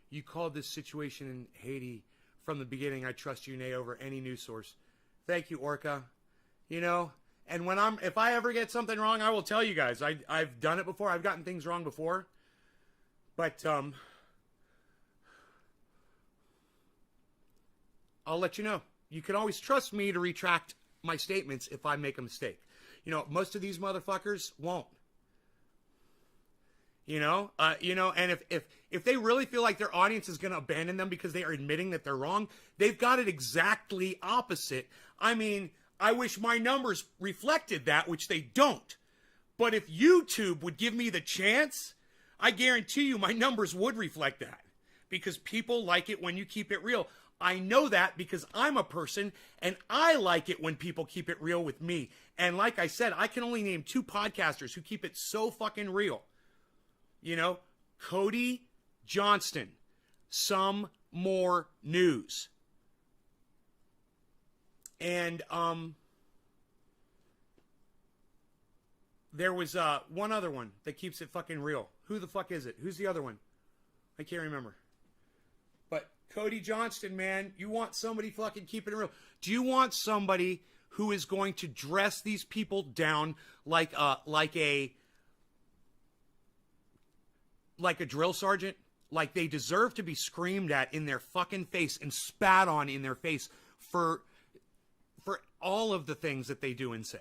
You called this situation in Haiti from the beginning. I trust you, Nay, over any news source. Thank you, Orca. And if I ever get something wrong, I will tell you guys. I've done it before. I've gotten things wrong before. But, I'll let you know. You can always trust me to retract my statements if I make a mistake. Most of these motherfuckers won't. And if they really feel like their audience is going to abandon them because they are admitting that they're wrong, they've got it exactly opposite. I mean, I wish my numbers reflected that, which they don't. But if YouTube would give me the chance, I guarantee you my numbers would reflect that. Because people like it when you keep it real. I know that because I'm a person, and I like it when people keep it real with me. And like I said, I can only name 2 podcasters who keep it so fucking real. You know, Cody Johnston, Some More News. And there was one other one that keeps it fucking real. Who the fuck is it? Who's the other one? I can't remember. But Cody Johnston, man, you want somebody fucking keeping it real. Do you want somebody who is going to dress these people down like a drill sergeant? Like they deserve to be screamed at in their fucking face and spat on in their face for all of the things that they do and say?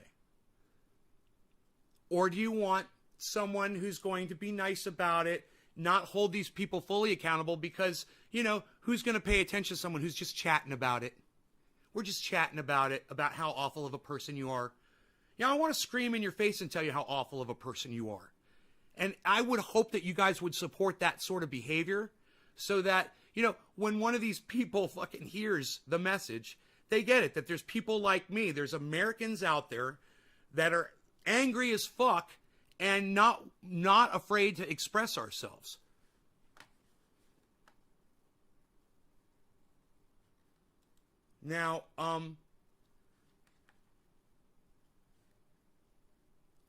Or do you want someone who's going to be nice about it, not hold these people fully accountable because, you know, who's going to pay attention to someone who's just chatting about it? We're just chatting about it, about how awful of a person you are. Yeah, I want to scream in your face and tell you how awful of a person you are. And I would hope that you guys would support that sort of behavior so that, you know, when one of these people fucking hears the message, they get it, that there's people like me, there's Americans out there that are angry as fuck and not afraid to express ourselves. Now,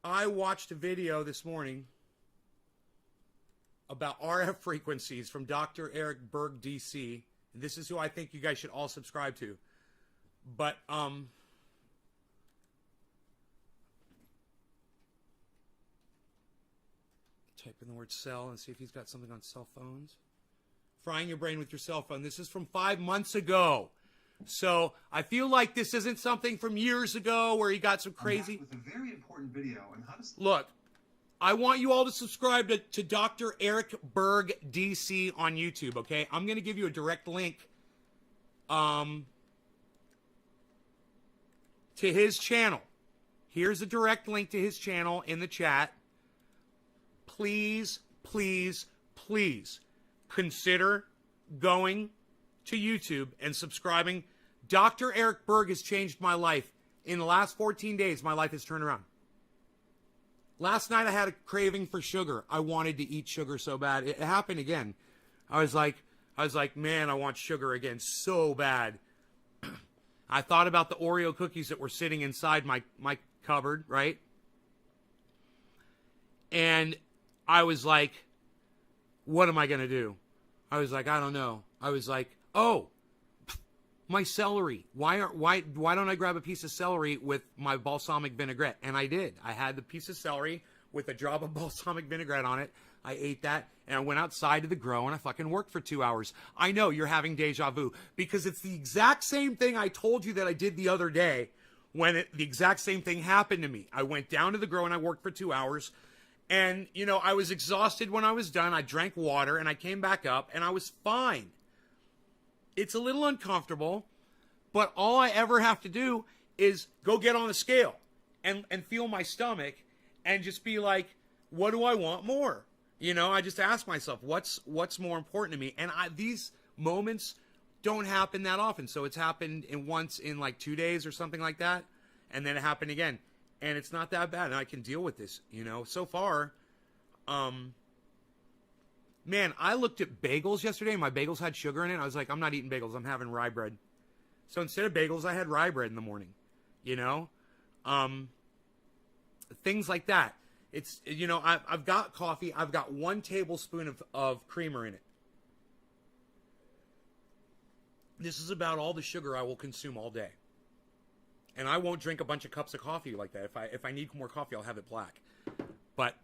I watched a video this morning about RF frequencies from Dr. Eric Berg, DC. This is who I think you guys should all subscribe to. But, type in the word cell and see if he's got something on cell phones. Frying your brain with your cell phone. This is from 5 months ago. So I feel like this isn't something from years ago where he got some crazy. With a very important video on how to... Look, I want you all to subscribe to Dr. Eric Berg DC on YouTube, okay? I'm going to give you a direct link to his channel. Here's a direct link to his channel in the chat. Please, please, please consider going to YouTube and subscribing. Dr. Eric Berg has changed my life. In the last 14 days, my life has turned around. Last night I had a craving for sugar. I wanted to eat sugar so bad. It happened again. I was like, man, I want sugar again so bad. I thought about the Oreo cookies that were sitting inside my cupboard, right? And I was like, what am I going to do? I was like, I don't know. I was like, oh, my celery. Why don't I grab a piece of celery with my balsamic vinaigrette? And I did. I had the piece of celery with a drop of balsamic vinaigrette on it. I ate that, and I went outside to the grow, and I fucking worked for 2 hours. I know you're having deja vu, because it's the exact same thing I told you that I did the other day when the exact same thing happened to me. I went down to the grow, and I worked for 2 hours. And, you know, I was exhausted when I was done. I drank water, and I came back up, and I was fine. It's a little uncomfortable, but all I ever have to do is go get on the scale and feel my stomach and just be like, what do I want more? You know, I just ask myself, what's more important to me? And these moments don't happen that often. So it's happened once in like 2 days or something like that, and then it happened again. And it's not that bad, and I can deal with this, you know. So far, man, I looked at bagels yesterday, and my bagels had sugar in it. I was like, I'm not eating bagels. I'm having rye bread. So instead of bagels, I had rye bread in the morning, you know. Things like that. It's, you know, I've got coffee. I've got 1 tablespoon of creamer in it. This is about all the sugar I will consume all day. And I won't drink a bunch of cups of coffee like that. If I need more coffee, I'll have it black. But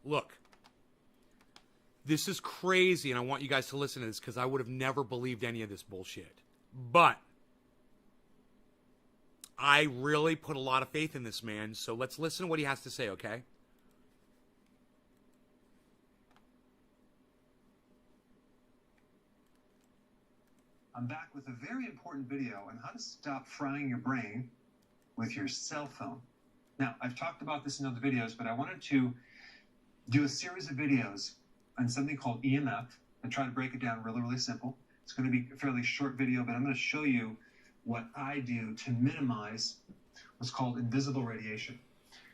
look, this is crazy, and I want you guys to listen to this because I would have never believed any of this bullshit. But I really put a lot of faith in this man, so let's listen to what he has to say, okay? I'm back with a very important video on how to stop frying your brain with your cell phone. Now, I've talked about this in other videos, but I wanted to do a series of videos on something called EMF and try to break it down really, really simple. It's going to be a fairly short video, but I'm going to show you what I do to minimize what's called invisible radiation.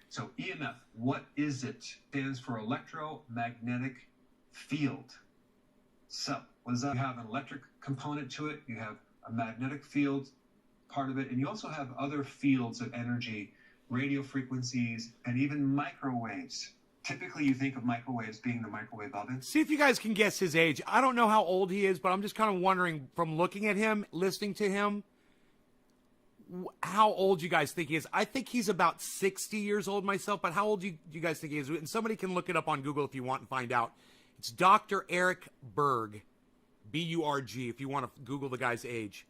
So EMF, what is it? Stands for electromagnetic field. So what is that? You have an electric component to it, you have a magnetic field part of it, and you also have other fields of energy, radio frequencies, and even microwaves. Typically, you think of microwaves being the microwave oven. See if you guys can guess his age. I don't know how old he is, but I'm just kind of wondering from looking at him, listening to him, how old you guys think he is. I think he's about 60 years old myself, but how old do you guys think he is? And somebody can look it up on Google if you want and find out. It's Dr. Eric Berg, B-U-R-G, if you want to Google the guy's age.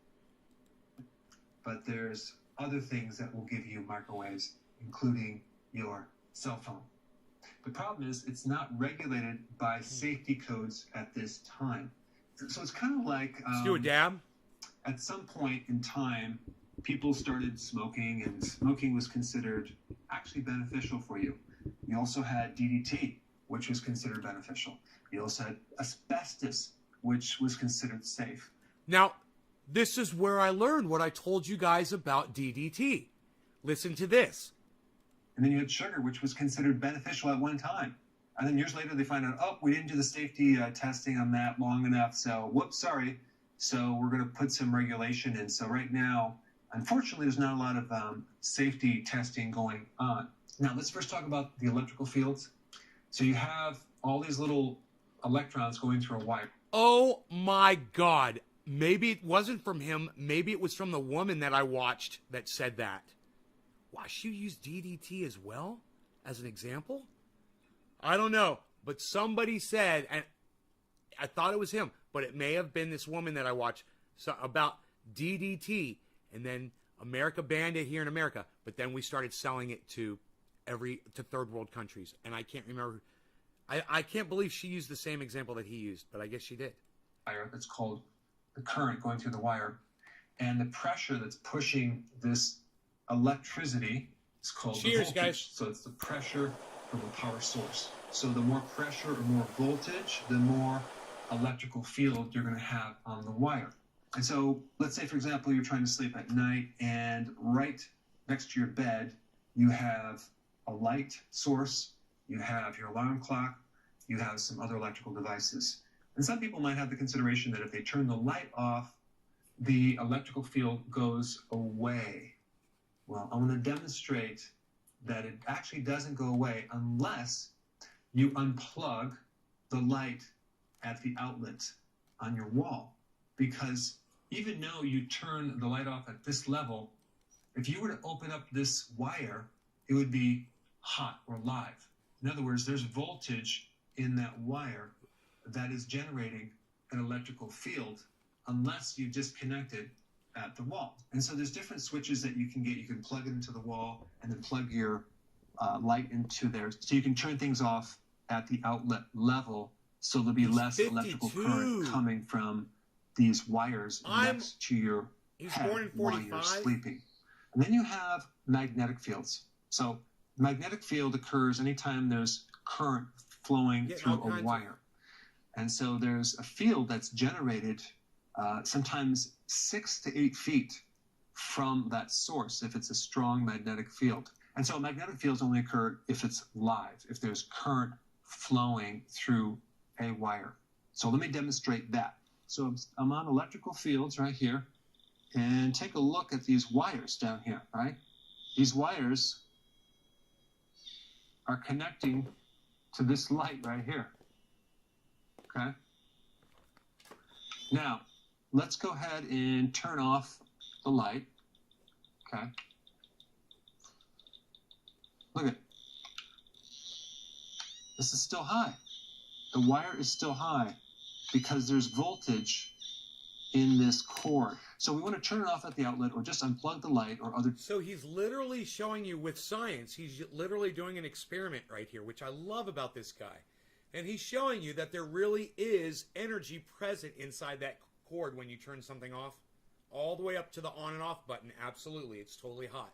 But there's other things that will give you microwaves, including your cell phone. The problem is it's not regulated by safety codes at this time. So it's kind of like Let's do a dab. at some point in time, people started smoking, and smoking was considered actually beneficial for you. You also had DDT, which was considered beneficial. You also had asbestos, which was considered safe. Now, this is where I learned what I told you guys about DDT. Listen to this. And then you had sugar, which was considered beneficial at one time. And then years later, they find out, oh, we didn't do the safety testing on that long enough. So, whoops, sorry. So we're going to put some regulation in. So right now, unfortunately, there's not a lot of safety testing going on. Now, let's first talk about the electrical fields. So you have all these little electrons going through a wire. Oh my God. Maybe it wasn't from him. Maybe it was from the woman that I watched that said that. Wow, she used DDT as well as an example? I don't know. But somebody said, and I thought it was him, but it may have been this woman that I watched about DDT. And then America banned it here in America. But then we started selling it to third world countries. And I can't remember. I can't believe she used the same example that he used, but I guess she did. That's called the current going through the wire. And the pressure that's pushing this electricity is called the Cheers, voltage. guys. So it's the pressure from the power source. So the more pressure or more voltage, the more electrical field you're going to have on the wire. And so let's say, for example, you're trying to sleep at night, and right next to your bed, you have a light source, you have your alarm clock, you have some other electrical devices. And some people might have the consideration that if they turn the light off, the electrical field goes away. Well, I want to demonstrate that it actually doesn't go away unless you unplug the light at the outlet on your wall. Because even though you turn the light off at this level, if you were to open up this wire, it would be hot or live. In other words, there's voltage in that wire that is generating an electrical field unless you disconnect it at the wall. And so there's different switches that you can get. You can plug it into the wall and then plug your light into there. So you can turn things off at the outlet level, so there'll be less 52. electrical current coming from these wires next to your He's head born in while you're 45. sleeping. And then you have magnetic fields. So magnetic field occurs anytime there's current flowing Getting through all kinds a of- wire. And so there's a field that's generated sometimes 6 to 8 feet from that source if it's a strong magnetic field. And so magnetic fields only occur if it's live, if there's current flowing through a wire. So let me demonstrate that. So I'm on electrical fields right here, and take a look at these wires down here, right? These wires are connecting to this light right here, okay? Now, let's go ahead and turn off the light, okay? Look at it. This is still high. The wire is still high because there's voltage in this cord. So we want to turn it off at the outlet or just unplug the light or other. So he's literally showing you with science, he's literally doing an experiment right here, which I love about this guy. And he's showing you that there really is energy present inside that cord when you turn something off. All the way up to the on and off button. Absolutely. It's totally hot.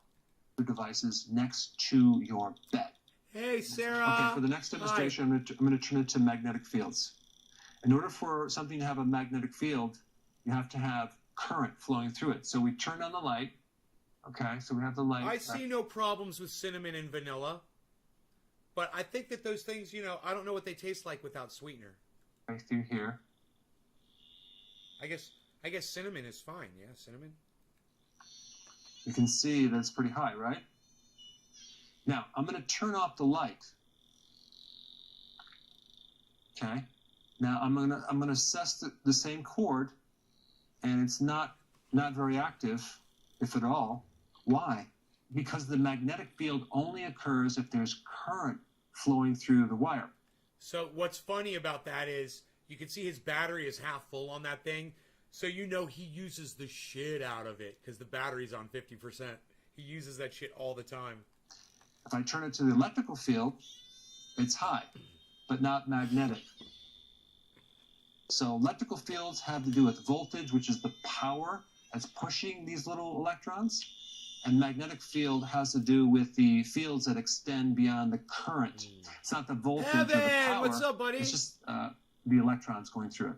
devices next to your bed. Hey, Sarah. Okay, for the next demonstration, I'm going to turn it to magnetic fields. In order for something to have a magnetic field, you have to have current flowing through it. So we turn on the light. Okay, so we have the light. I see no problems with cinnamon and vanilla, but I think that those things, you know, I don't know what they taste like without sweetener. Right through here. I guess cinnamon is fine. Yeah, cinnamon. You can see that it's pretty high, right? Now, I'm going to turn off the light. Okay. Now, I'm going to assess the same chord, and it's not very active, if at all. Why? Because the magnetic field only occurs if there's current flowing through the wire. So what's funny about that is you can see his battery is half full on that thing, so you know he uses the shit out of it because the battery's on 50%. He uses that shit all the time. If I turn it to the electrical field, it's high, but not magnetic. So electrical fields have to do with voltage, which is the power that's pushing these little electrons. And magnetic field has to do with the fields that extend beyond the current. It's not the voltage or the power. What's up, buddy? It's just the electrons going through it.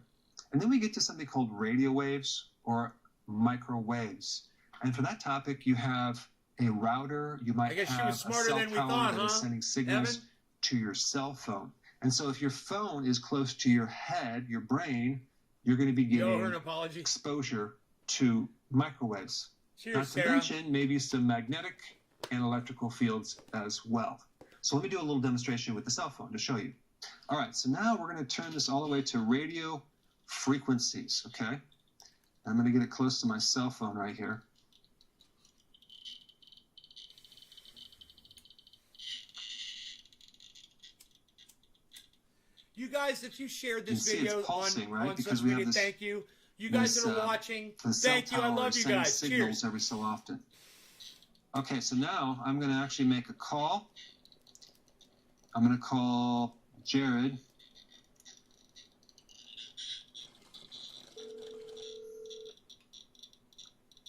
And then we get to something called radio waves or microwaves. And for that topic, you have a router. You might I guess have she was smarter a cell than we tower thought, that huh? is sending signals Evan? to your cell phone. And so if your phone is close to your head, your brain, you're going to be You owe her getting an apology. exposure to microwaves. Cheers, Not to Sarah. mention maybe some magnetic and electrical fields as well. So let me do a little demonstration with the cell phone to show you. All right, so now we're going to turn this all the way to radio frequencies, okay? I'm going to get it close to my cell phone right here. You guys, if you shared this You can see it's video pulsing, on right? Because social we have media, this- thank you. You guys this, that are watching, The cell thank you. I tower love is you sending guys. signals Cheers. every so often. Okay, so now I'm going to actually make a call. I'm going to call Jared.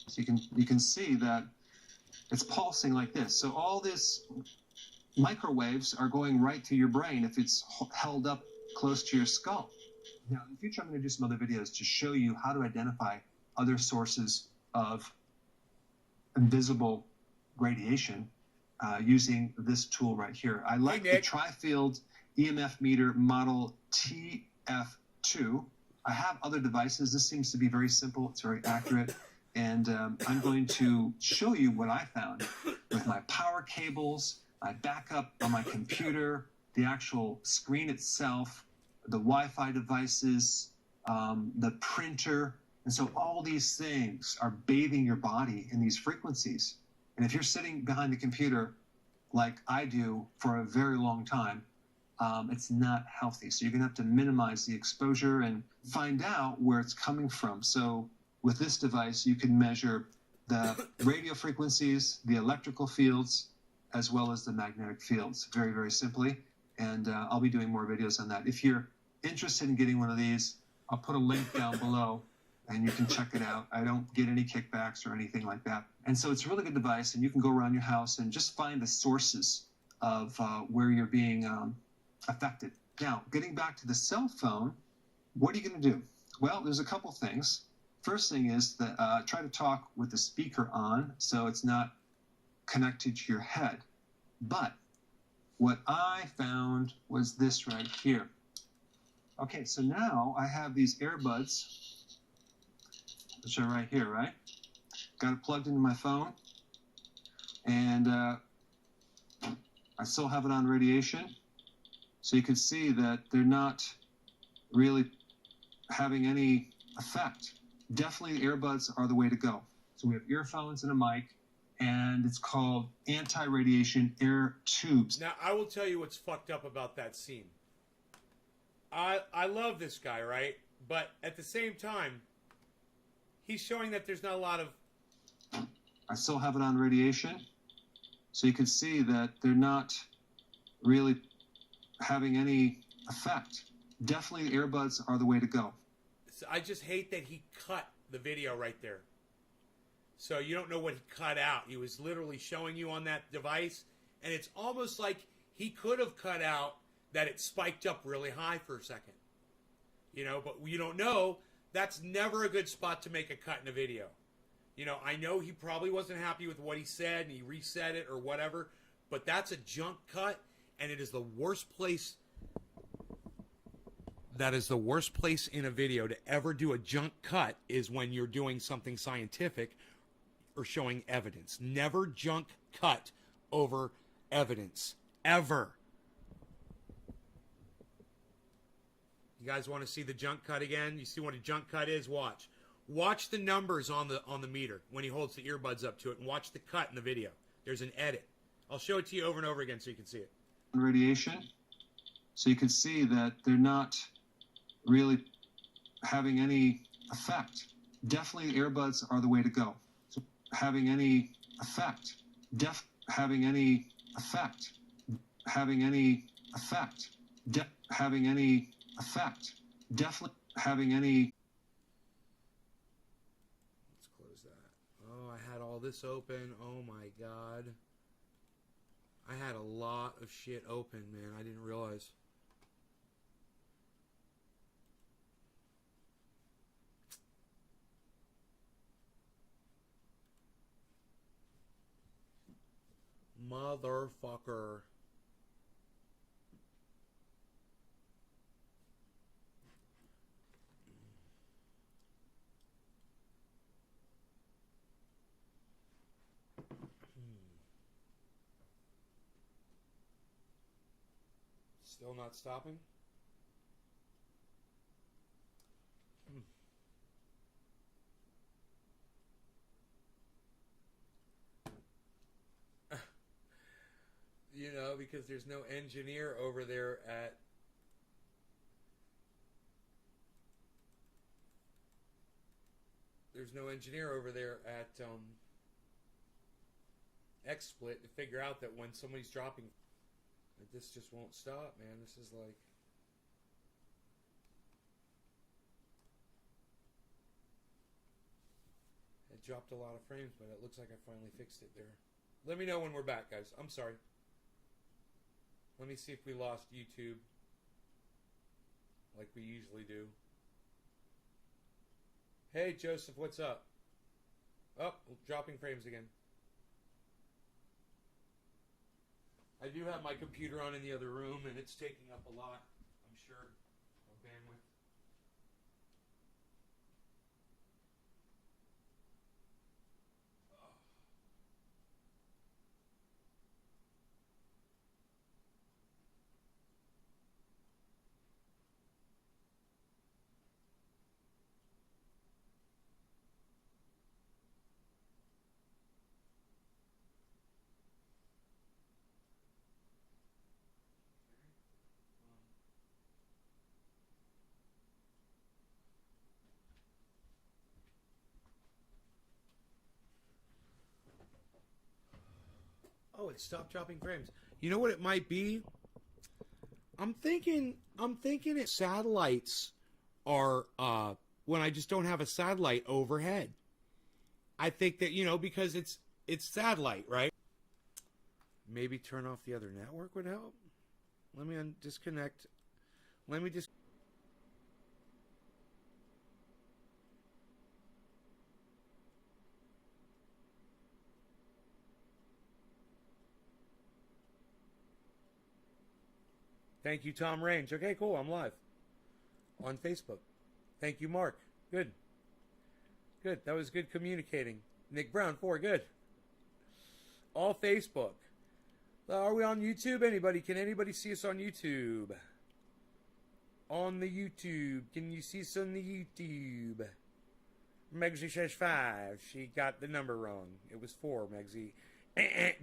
So you can see that it's pulsing like this. So all this microwaves are going right to your brain if it's held up close to your skull. Now, in the future, I'm going to do some other videos to show you how to identify other sources of invisible radiation using this tool right here. I like the Nick. Tri-Field EMF meter model TF2. I have other devices. This seems to be very simple. It's very accurate. And I'm going to show you what I found with my power cables, my backup on my computer, the actual screen itself, the Wi-Fi devices, the printer. And so all these things are bathing your body in these frequencies. And if you're sitting behind the computer like I do for a very long time, it's not healthy. So you're going to have to minimize the exposure and find out where it's coming from. So with this device, you can measure the radio frequencies, the electrical fields, as well as the magnetic fields, very, very simply. And I'll be doing more videos on that. If you're interested in getting one of these, I'll put a link down below, and you can check it out. I don't get any kickbacks or anything like that. And so it's a really good device, and you can go around your house and just find the sources of where you're being affected. Now, getting back to the cell phone, what are you going to do? Well, there's a couple things. First thing is that try to talk with the speaker on so it's not connected to your head. But what I found was this right here. Okay, so now I have these earbuds, which are right here, right? Got it plugged into my phone, and I still have it on radiation. So you can see that they're not really having any effect. Definitely the earbuds are the way to go. So we have earphones and a mic, and it's called anti-radiation air tubes. Now, I will tell you what's fucked up about that scene. I love this guy, right? But at the same time, he's showing that there's not a lot of... I still have it on radiation. So you can see that they're not really having any effect. Definitely the earbuds are the way to go. I just hate that he cut the video right there. So you don't know what he cut out. He was literally showing you on that device, and it's almost like he could have cut out that it spiked up really high for a second. You know, but you don't know. That's never a good spot to make a cut in a video. You know, I know he probably wasn't happy with what he said and he reset it or whatever, but that's a junk cut, and it is the worst place. That is the worst place in a video to ever do a junk cut, is when you're doing something scientific or showing evidence. Never junk cut over evidence. Ever. You guys want to see the junk cut again? You see what a junk cut is? Watch. Watch the numbers on the meter when he holds the earbuds up to it, and watch the cut in the video. There's an edit. I'll show it to you over and over again so you can see it. Radiation. So you can see that they're not really having any effect. Definitely earbuds are the way to go. So having any effect. Having any effect. Having any effect. Having any effect. Definitely having any. Let's close that. Oh, I had all this open. Oh my God. I had a lot of shit open, man. I didn't realize. Motherfucker. Still not stopping? You know, because there's no engineer over there at XSplit to figure out that when somebody's dropping, that this just won't stop, man. This is like, it dropped a lot of frames, but it looks like I finally fixed it there. Let me know when we're back, guys. I'm sorry. Let me see if we lost YouTube like we usually do. Hey, Joseph, what's up? Oh, dropping frames again. I do have my computer on in the other room, and it's taking up a lot, I'm sure, of bandwidth. Oh, it stopped dropping frames. You know what it might be? I'm thinking it satellites are when I just don't have a satellite overhead. I think that, you know, because it's satellite, right? Maybe turn off the other network would help. Let me disconnect. Let me just. Thank you, Tom Range. Okay, cool. I'm live on Facebook. Thank you, Mark. Good. Good. That was good communicating. Nick Brown, 4. Good. All Facebook. Are we on YouTube? Anybody? Can anybody see us on YouTube? On the YouTube. Can you see us on the YouTube? Megsy says 5. She got the number wrong. It was 4, Megsy.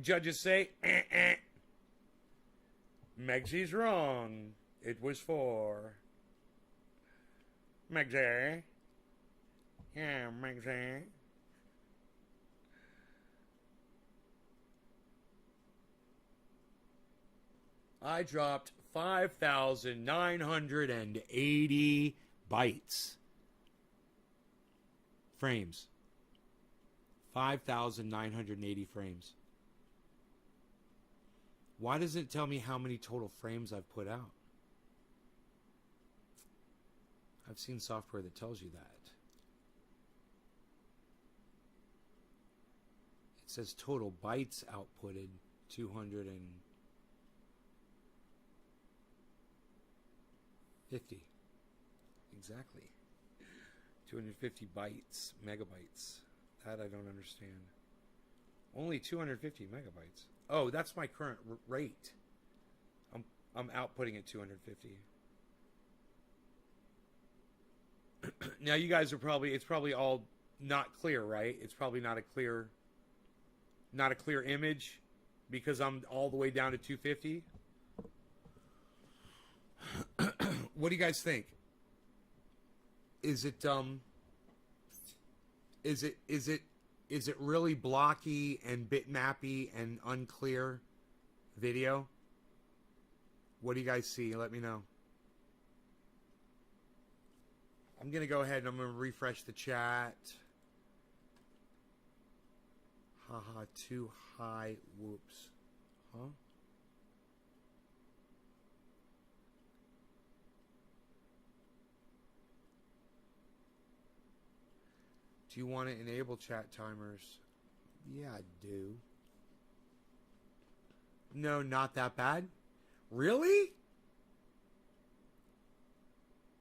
Judges say, Megsy's wrong. It was 4. Megsy. Yeah, Megsy. I dropped 5,980 bytes. Frames. 5,980 frames. Why doesn't it tell me how many total frames I've put out? I've seen software that tells you that. It says total bytes outputted 250. Exactly. 250 bytes, megabytes. That I don't understand. Only 250 megabytes. Oh, that's my current rate. I'm outputting at 250. Now you guys are probably, it's probably all not clear, right? It's probably not a clear image because I'm all the way down to 250. What do you guys think? Is it really blocky and bitmappy and unclear video? What do you guys see? Let me know. I'm going to go ahead and I'm going to refresh the chat. Haha, too high. Whoops. Huh? Do you want to enable chat timers? Yeah, I do. No, not that bad. Really?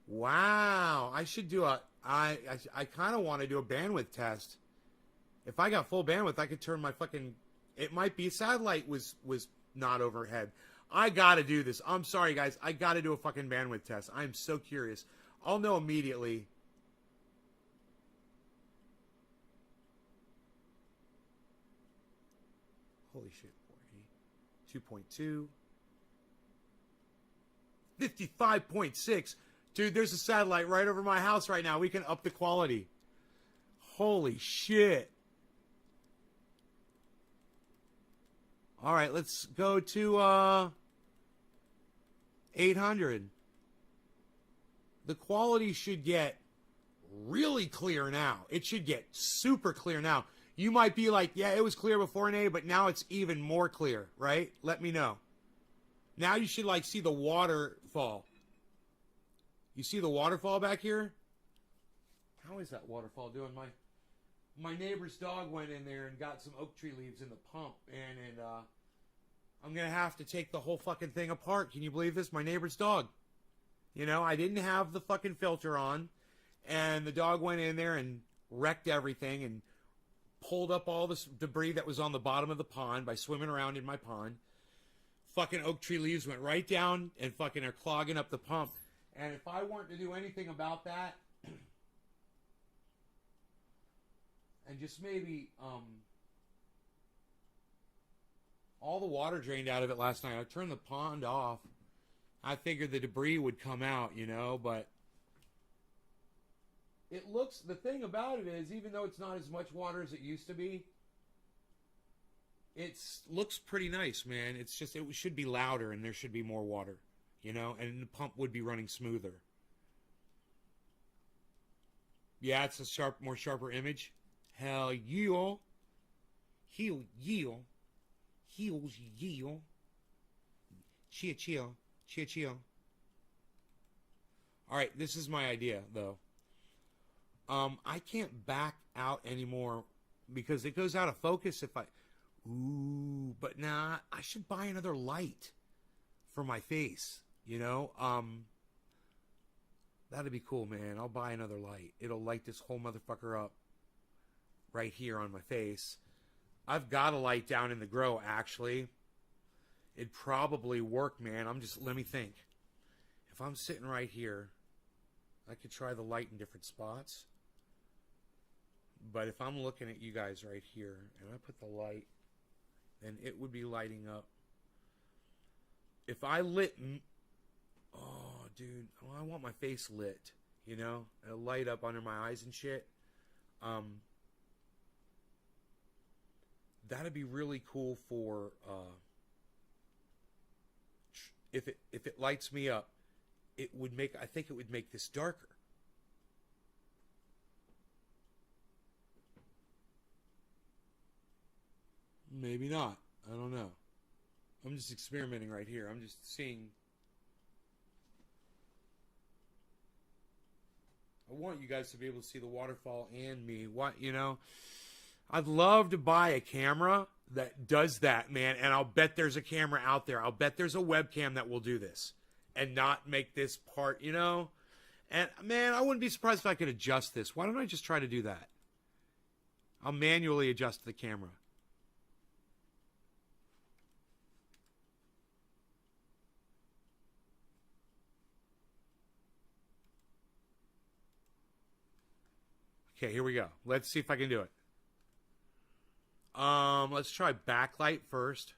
Wow. I should do I kind of want to do a bandwidth test. If I got full bandwidth, I could turn my fucking... It might be satellite was not overhead. I got to do this. I'm sorry, guys. I got to do a fucking bandwidth test. I'm so curious. I'll know immediately. Holy shit. 2.2. 55.6. Dude, there's a satellite right over my house right now. We can up the quality. Holy shit. All right, let's go to 800. The quality should get really clear now. It should get super clear now. You might be like, yeah, it was clear before an A, but now it's even more clear, right? Let me know. Now you should like see the waterfall. You see the waterfall back here? How is that waterfall doing? My neighbor's dog went in there and got some oak tree leaves in the pump, and I'm gonna have to take the whole fucking thing apart. Can you believe this? My neighbor's dog. You know, I didn't have the fucking filter on, and the dog went in there and wrecked everything and pulled up all this debris that was on the bottom of the pond by swimming around in my pond. Fucking oak tree leaves went right down and fucking are clogging up the pump. And if I weren't to do anything about that, and just maybe all the water drained out of it last night. I turned the pond off. I figured the debris would come out, you know, but it looks, the thing about it is, even though it's not as much water as it used to be, it looks pretty nice, man. It's just, it should be louder and there should be more water, you know, and the pump would be running smoother. Yeah, it's a more sharper image. Hell yeah. Heel yeah. Heels yeah. Chill. Alright, this is my idea, though. I can't back out anymore because it goes out of focus if I... Ooh, but nah, I should buy another light for my face, you know? That'd be cool, man. I'll buy another light. It'll light this whole motherfucker up right here on my face. I've got a light down in the grow, actually. It'd probably work, man. Let me think. If I'm sitting right here, I could try the light in different spots. But if I'm looking at you guys right here, and I put the light, then it would be lighting up. If I lit... Oh, dude. Oh, I want my face lit, you know? It'll light up under my eyes and shit. That'd be really cool for... If it lights me up, it would make... I think it would make this darker. Maybe not. I don't know. I'm just experimenting right here. I'm just seeing. I want you guys to be able to see the waterfall and me. What, you know? I'd love to buy a camera that does that, man. And I'll bet there's a camera out there. I'll bet there's a webcam that will do this and not make this part, you know? And, man, I wouldn't be surprised if I could adjust this. Why don't I just try to do that? I'll manually adjust the camera. Okay, here we go. Let's see if I can do it. Let's try backlight first.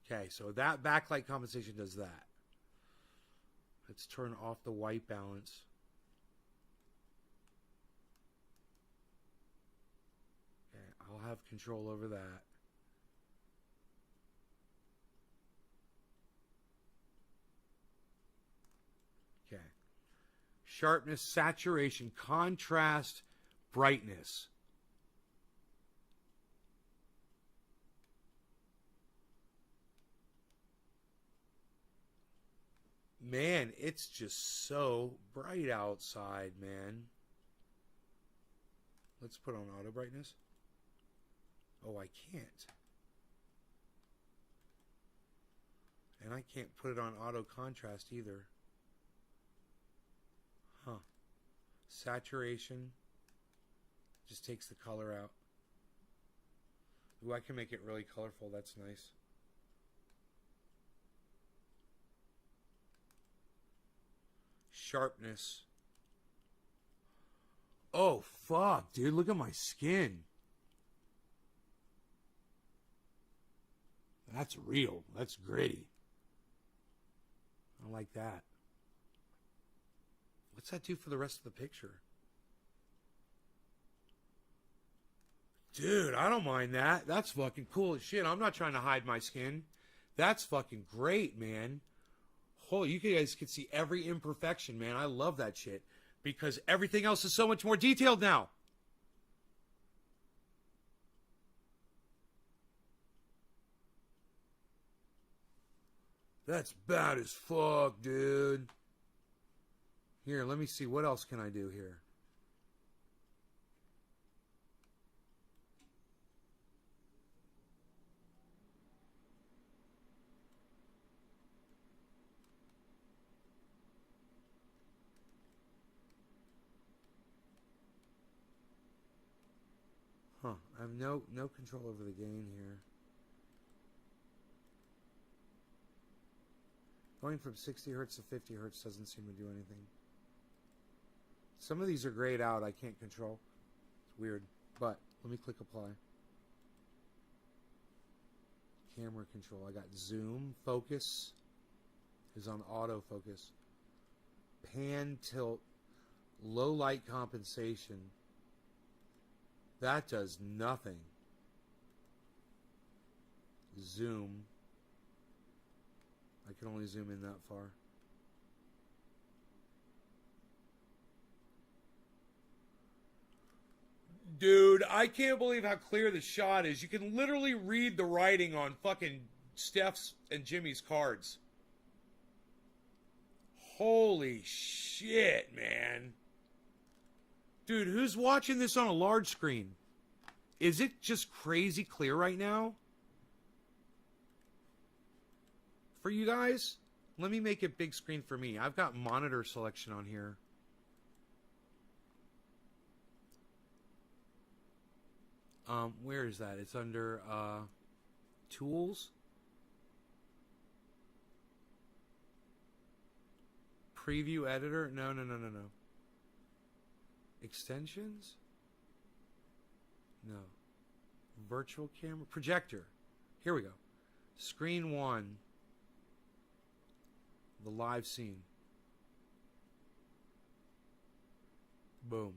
Okay, so that backlight compensation does that. Let's turn off the white balance. Okay, I'll have control over that. Okay. Sharpness, saturation, contrast, brightness. Man, it's just so bright outside, man. Let's put on auto brightness. Oh, I can't. And I can't put it on auto contrast either. Huh. Saturation. Just takes the color out. Ooh, I can make it really colorful. That's nice. Sharpness. Oh, fuck, dude. Look at my skin. That's real. That's gritty. I like that. What's that do for the rest of the picture? Dude, I don't mind that. That's fucking cool as shit. I'm not trying to hide my skin. That's fucking great, man. Holy, you guys can see every imperfection, man. I love that shit. Because everything else is so much more detailed now. That's bad as fuck, dude. Here, let me see. What else can I do here? Huh. I have no control over the gain here. Going from 60 hertz to 50 hertz doesn't seem to do anything. Some of these are grayed out. I can't control. It's weird. But let me click apply. Camera control. I got zoom. Focus is on autofocus. Pan, tilt. Low light compensation. That does nothing. Zoom. I can only zoom in that far. Dude, I can't believe how clear the shot is. You can literally read the writing on fucking Steph's and Jimmy's cards. Holy shit, man. Dude, who's watching this on a large screen? Is it just crazy clear right now? For you guys, let me make it big screen for me. I've got monitor selection on here. Where is that? It's under tools. Preview editor. No. Extensions? No. Virtual camera. Projector. Here we go. Screen 1. The live scene. Boom.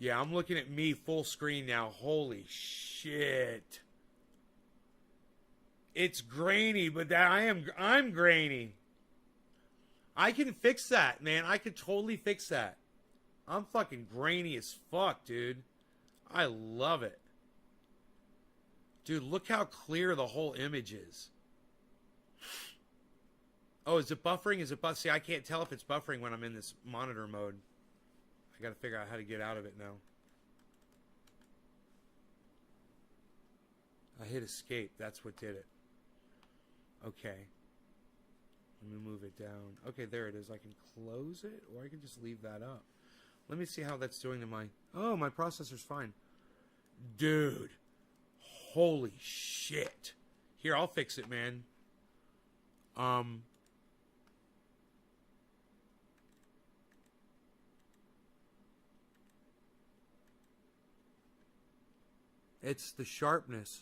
Yeah, I'm looking at me full screen now. Holy shit. It's grainy, but I'm grainy. I can fix that, man. I could totally fix that. I'm fucking grainy as fuck, dude. I love it. Dude, look how clear the whole image is. Oh, is it buffering? Is it buffering? See, I can't tell if it's buffering when I'm in this monitor mode. I got to figure out how to get out of it now. I hit escape. That's what did it. Okay. Let me move it down. Okay, there it is. I can close it, or I can just leave that up. Let me see how that's doing to my... Oh, my processor's fine. Dude. Holy shit. Here, I'll fix it, man. It's the sharpness.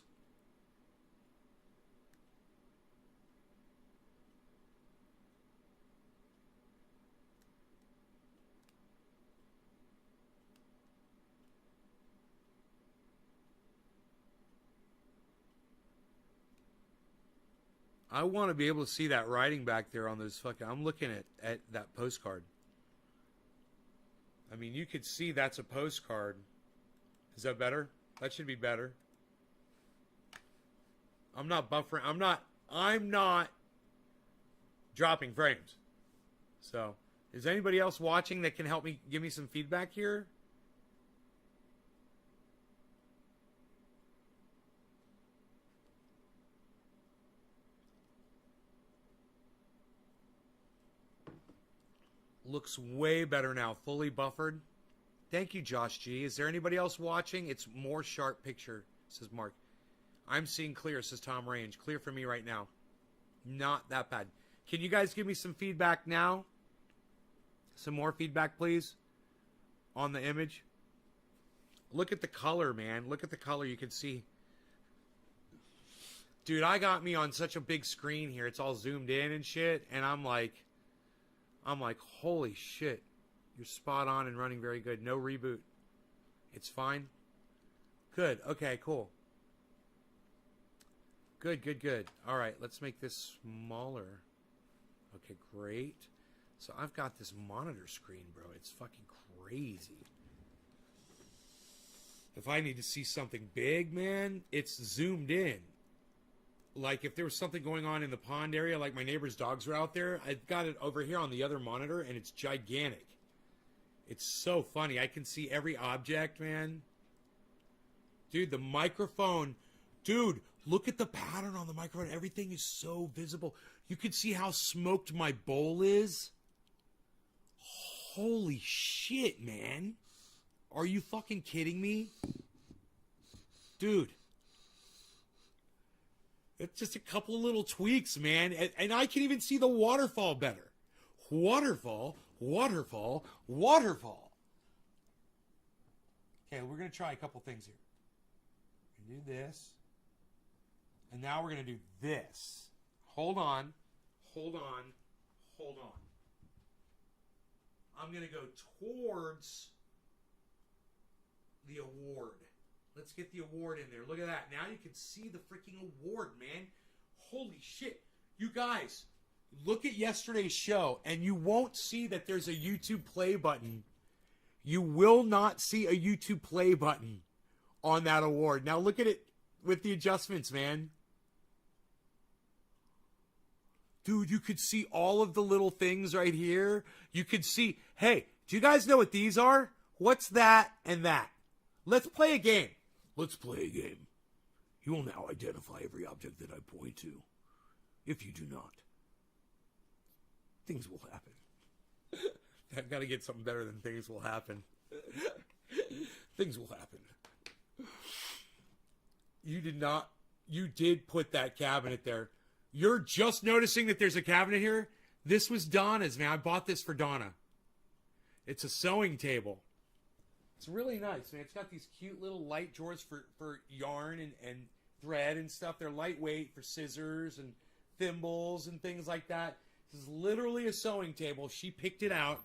I want to be able to see that writing back there on those fucking... I'm looking at that postcard. I mean, you could see that's a postcard. Is that better? That should be better. I'm not buffering. I'm not dropping frames. So, is anybody else watching that can help me give me some feedback here? Looks way better now, fully buffered. Thank you, Josh G. Is there anybody else watching? It's more sharp picture, says Mark. I'm seeing clear, says Tom Range. Clear for me right now. Not that bad. Can you guys give me some feedback now? Some more feedback, please, on the image. Look at the color, man. Look at the color. You can see. Dude, I got me on such a big screen here. It's all zoomed in and shit. And I'm like, holy shit. You're spot on and running very good. No reboot. It's fine. Good. Okay, cool. Good, good, good. All right, let's make this smaller. Okay, great. So I've got this monitor screen, bro. It's fucking crazy. If I need to see something big, man, it's zoomed in. Like if there was something going on in the pond area, like my neighbor's dogs were out there, I've got it over here on the other monitor, and it's gigantic. It's so funny. I can see every object, man. Dude, the microphone. Dude, look at the pattern on the microphone. Everything is so visible. You can see how smoked my bowl is. Holy shit, man. Are you fucking kidding me? Dude. It's just a couple of little tweaks, man. And I can even see the waterfall better. Waterfall. Waterfall, waterfall. Okay, we're going to try a couple things here. We're going to do this. And now we're going to do this. Hold on. Hold on. Hold on. I'm going to go towards the award. Let's get the award in there. Look at that. Now you can see the freaking award, man. Holy shit. You guys... Look at yesterday's show, and you won't see that there's a YouTube play button. You will not see a YouTube play button on that award. Now look at it with the adjustments, man. Dude, you could see all of the little things right here. You could see, hey, do you guys know what these are? What's that and that? Let's play a game. Let's play a game. You will now identify every object that I point to. If you do not, things will happen. I've got to get something better than things will happen. Things will happen. You did put that cabinet there. You're just noticing that there's a cabinet here? This was Donna's, man. I bought this for Donna. It's a sewing table. It's really nice, man. It's got these cute little light drawers for yarn and thread and stuff. They're lightweight for scissors and thimbles and things like that. This is literally a sewing table. She picked it out.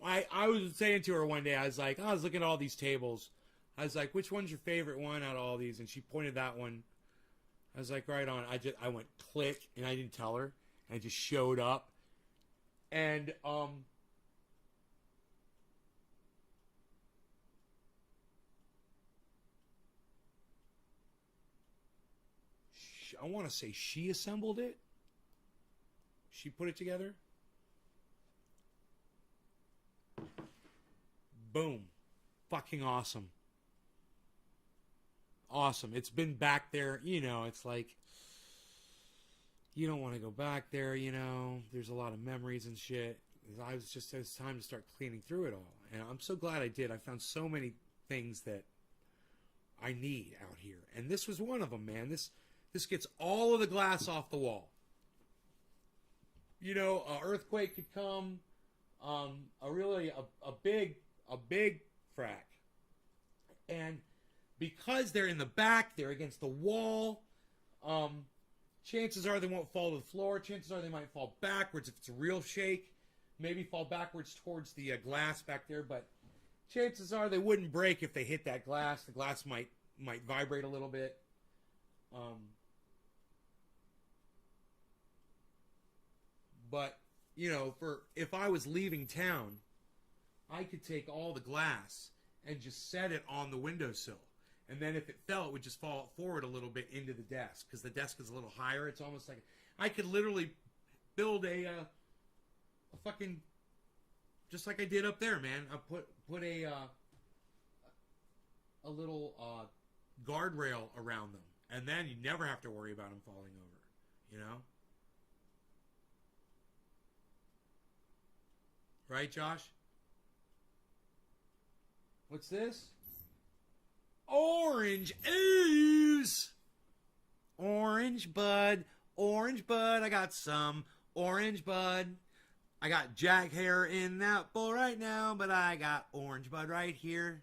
I was saying to her one day, I was looking at all these tables. I was like, which one's your favorite one out of all these? And she pointed that one. I was like, right on. I went click, and I didn't tell her. And I just showed up. And, I want to say she assembled it. She put it together. Boom. Fucking awesome. Awesome. It's been back there, you know, it's like you don't want to go back there, you know. There's a lot of memories and shit. It's time to start cleaning through it all. And I'm so glad I did. I found so many things that I need out here. And this was one of them, man. This gets all of the glass off the wall. You know, an earthquake could come, a big frack. And because they're in the back, they're against the wall, chances are they won't fall to the floor. Chances are they might fall backwards if it's a real shake. Maybe fall backwards towards the glass back there, but chances are they wouldn't break if they hit that glass. The glass might vibrate a little bit. But, you know, if I was leaving town, I could take all the glass and just set it on the windowsill. And then if it fell, it would just fall forward a little bit into the desk, because the desk is a little higher. It's almost like I could literally build a fucking, just like I did up there, man. I put a little guardrail around them, and then you never have to worry about them falling over, you know? Right, Josh? What's this? Orange ooze. Orange bud. Orange bud. I got some orange bud. I got jack hair in that bowl right now, but I got orange bud right here.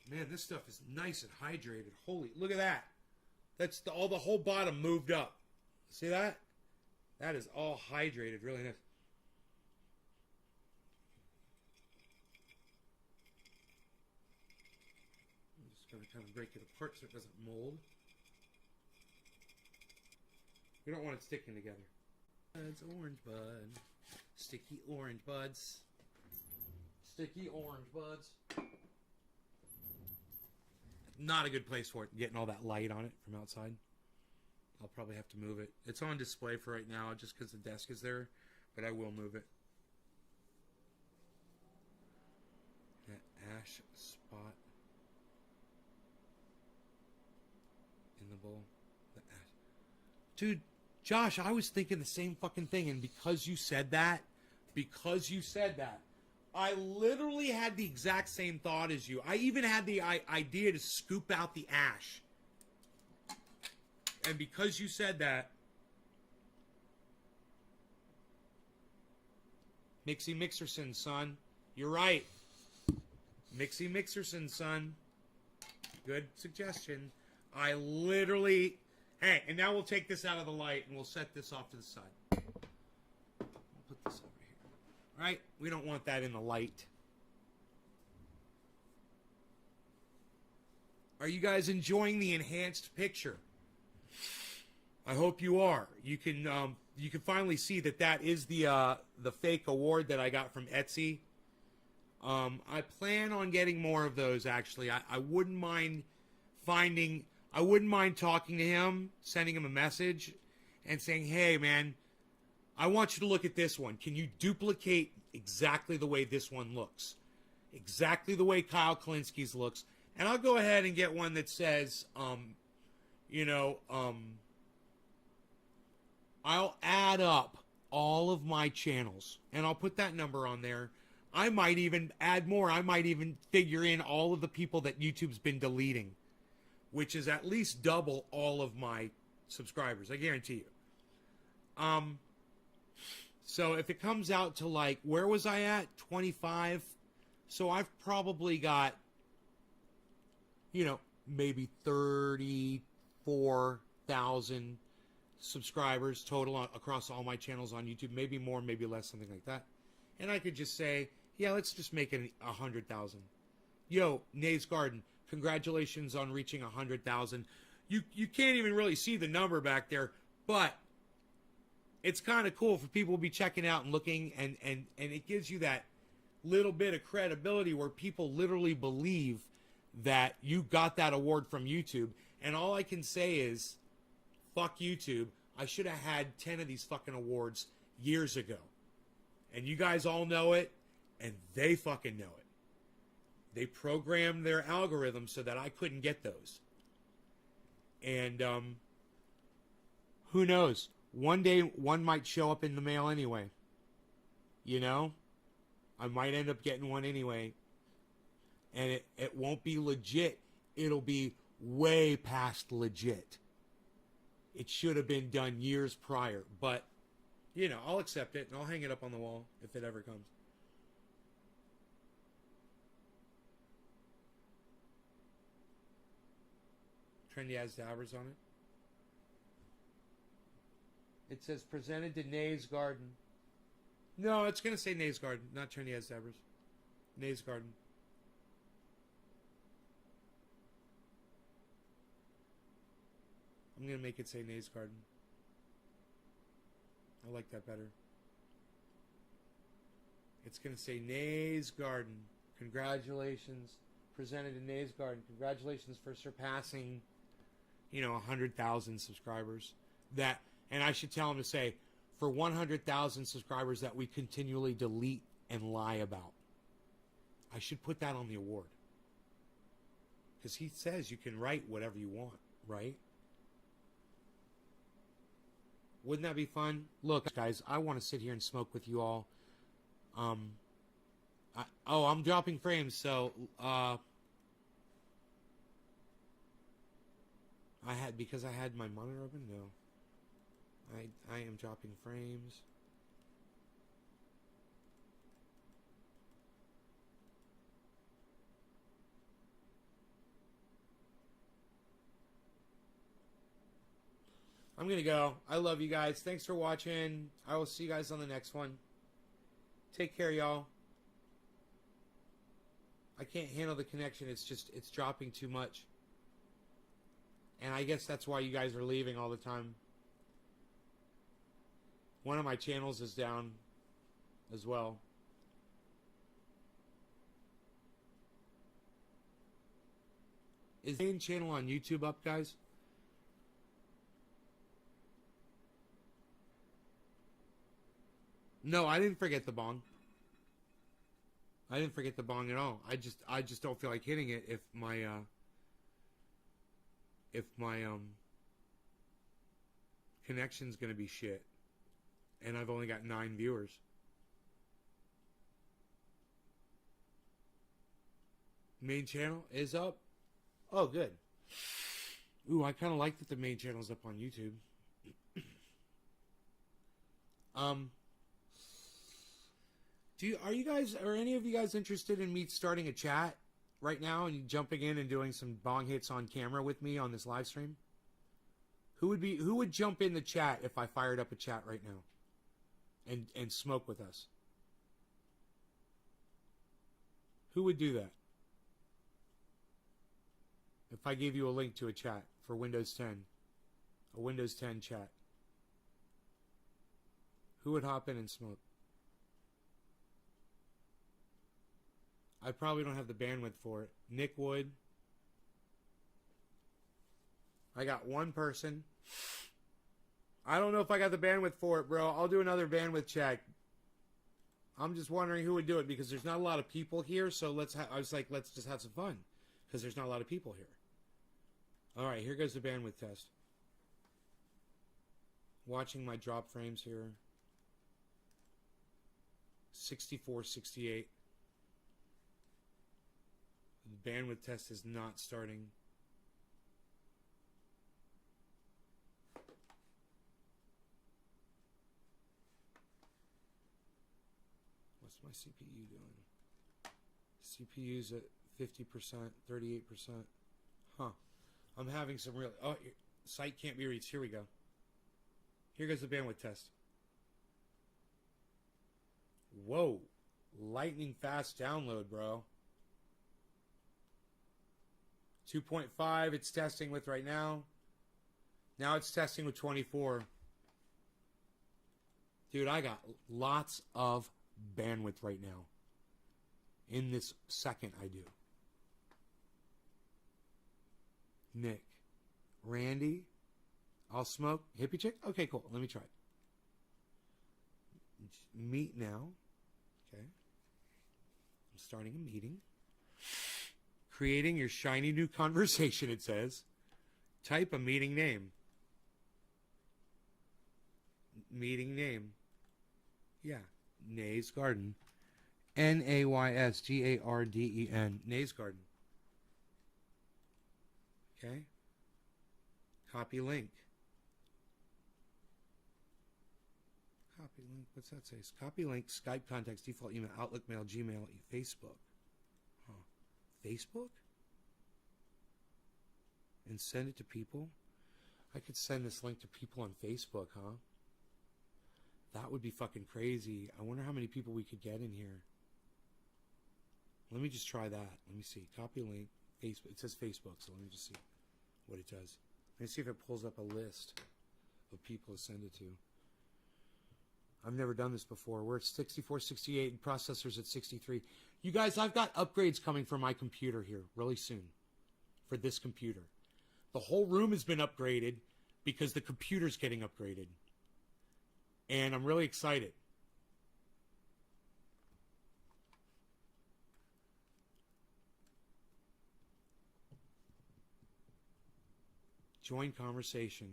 Man, this stuff is nice and hydrated. Holy, look at that. That's the whole bottom moved up. See that? That is all hydrated, really nice. I'm just going to kind of break it apart so it doesn't mold. We don't want it sticking together. That's orange bud. Sticky orange buds. Sticky orange buds. Not a good place for it, getting all that light on it from outside. I'll probably have to move it. It's on display for right now just because the desk is there, but I will move it. That ash spot in the bowl. The ash. Dude, Josh, I was thinking the same fucking thing, and because you said that, I literally had the exact same thought as you. I even had the idea to scoop out the ash. And because you said that, Mixie Mixerson, son. You're right. Mixie Mixerson, son. Good suggestion. I literally... Hey, and now we'll take this out of the light and we'll set this off to the side. We'll put this over here. Right? We don't want that in the light. Are you guys enjoying the enhanced picture? I hope you are. You can finally see that is the fake award that I got from Etsy. I plan on getting more of those. Actually, I wouldn't mind talking to him, sending him a message, and saying, "Hey, man, I want you to look at this one. Can you duplicate exactly the way this one looks, exactly the way Kyle Kalinski's looks?" And I'll go ahead and get one that says, I'll add up all of my channels, and I'll put that number on there. I might even add more. I might even figure in all of the people that YouTube's been deleting, which is at least double all of my subscribers. I guarantee you. So if it comes out to, like, where was I at? 25. So I've probably got, maybe 34,000 subscribers total across all my channels on YouTube. Maybe more, maybe less, something like that. And I could just say, yeah, let's just make it 100,000. Yo, Nave's Garden, congratulations on reaching 100,000. You can't even really see the number back there, but it's kind of cool for people to be checking out and looking, and it gives you that little bit of credibility where people literally believe that you got that award from YouTube. And all I can say is, fuck YouTube. I should have had 10 of these fucking awards years ago. And you guys all know it, and they fucking know it. They programmed their algorithm so that I couldn't get those. And who knows? One day, one might show up in the mail anyway. You know? I might end up getting one anyway. And it won't be legit. It'll be way past legit. It should have been done years prior. But, you know, I'll accept it, and I'll hang it up on the wall if it ever comes. Trendy has dabbers on it. It says presented to Nay's Garden. No, it's going to say Nay's Garden, not Trendy has dabbers. Nay's Garden. I'm going to make it say Nay's Garden. I like that better. It's going to say Nay's Garden. Congratulations. Presented in Nay's Garden. Congratulations for surpassing, 100,000 subscribers. That, and I should tell him to say, for 100,000 subscribers that we continually delete and lie about. I should put that on the award. Because he says you can write whatever you want, right? Wouldn't that be fun? Look, guys, I want to sit here and smoke with you all. I'm dropping frames, so because I had my monitor open. No, I am dropping frames. I'm going to go. I love you guys. Thanks for watching. I will see you guys on the next one. Take care, y'all. I can't handle the connection. It's dropping too much. And I guess that's why you guys are leaving all the time. One of my channels is down as well. Is the main channel on YouTube up, guys? No, I didn't forget the bong. I didn't forget the bong at all. I just don't feel like hitting it if my connection's gonna be shit. And I've only got 9 viewers. Main channel is up. Oh, good. Ooh, I kind of like that the main channel's up on YouTube. Are any of you guys interested in me starting a chat right now and jumping in and doing some bong hits on camera with me on this live stream? Who would jump in the chat if I fired up a chat right now and smoke with us? Who would do that? If I gave you a link to a chat for Windows 10, a Windows 10 chat, who would hop in and smoke? I probably don't have the bandwidth for it. Nick would. I got one person. I don't know if I got the bandwidth for it, bro. I'll do another bandwidth check. I'm just wondering who would do it because there's not a lot of people here. So I was like, let's just have some fun because there's not a lot of people here. All right, here goes the bandwidth test. Watching my drop frames here. 64, 68. The bandwidth test is not starting. What's my CPU doing? CPU's at 50%, 38%. Huh. I'm having some real... Oh, site can't be reached. Here we go. Here goes the bandwidth test. Whoa. Lightning fast download, bro. 2.5 it's testing with right now. Now it's testing with 24. Dude, I got lots of bandwidth right now. In this second, I do. Nick. Randy. I'll smoke. Hippie chick? Okay, cool. Let me try it. Meet now. Okay. I'm starting a meeting. Creating your shiny new conversation, it says. Type a meeting name. Meeting name. Yeah. Nays Garden. Naysgarden. Nays Garden. Okay. Copy link. Copy link. What's that say? Copy link. Skype contacts. Default email. Outlook mail. Gmail. Facebook. Huh. Facebook? And send it to people? I could send this link to people on Facebook, huh? That would be fucking crazy. I wonder how many people we could get in here. Let me just try that. Let me see. Copy link. Facebook. It says Facebook, so let me just see what it does. Let me see if it pulls up a list of people to send it to. I've never done this before. We're at 64, 68, and processor's at 63. You guys, I've got upgrades coming for my computer here really soon. For this computer. The whole room has been upgraded because the computer's getting upgraded. And I'm really excited. Join conversation.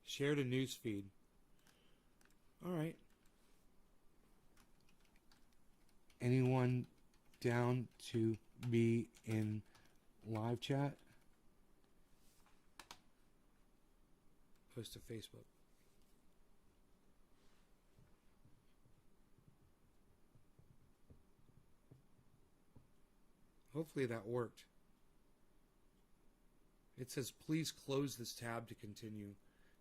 Share to news feed. All right. Anyone down to be in live chat? Post to Facebook. Hopefully that worked. It says, please close this tab to continue.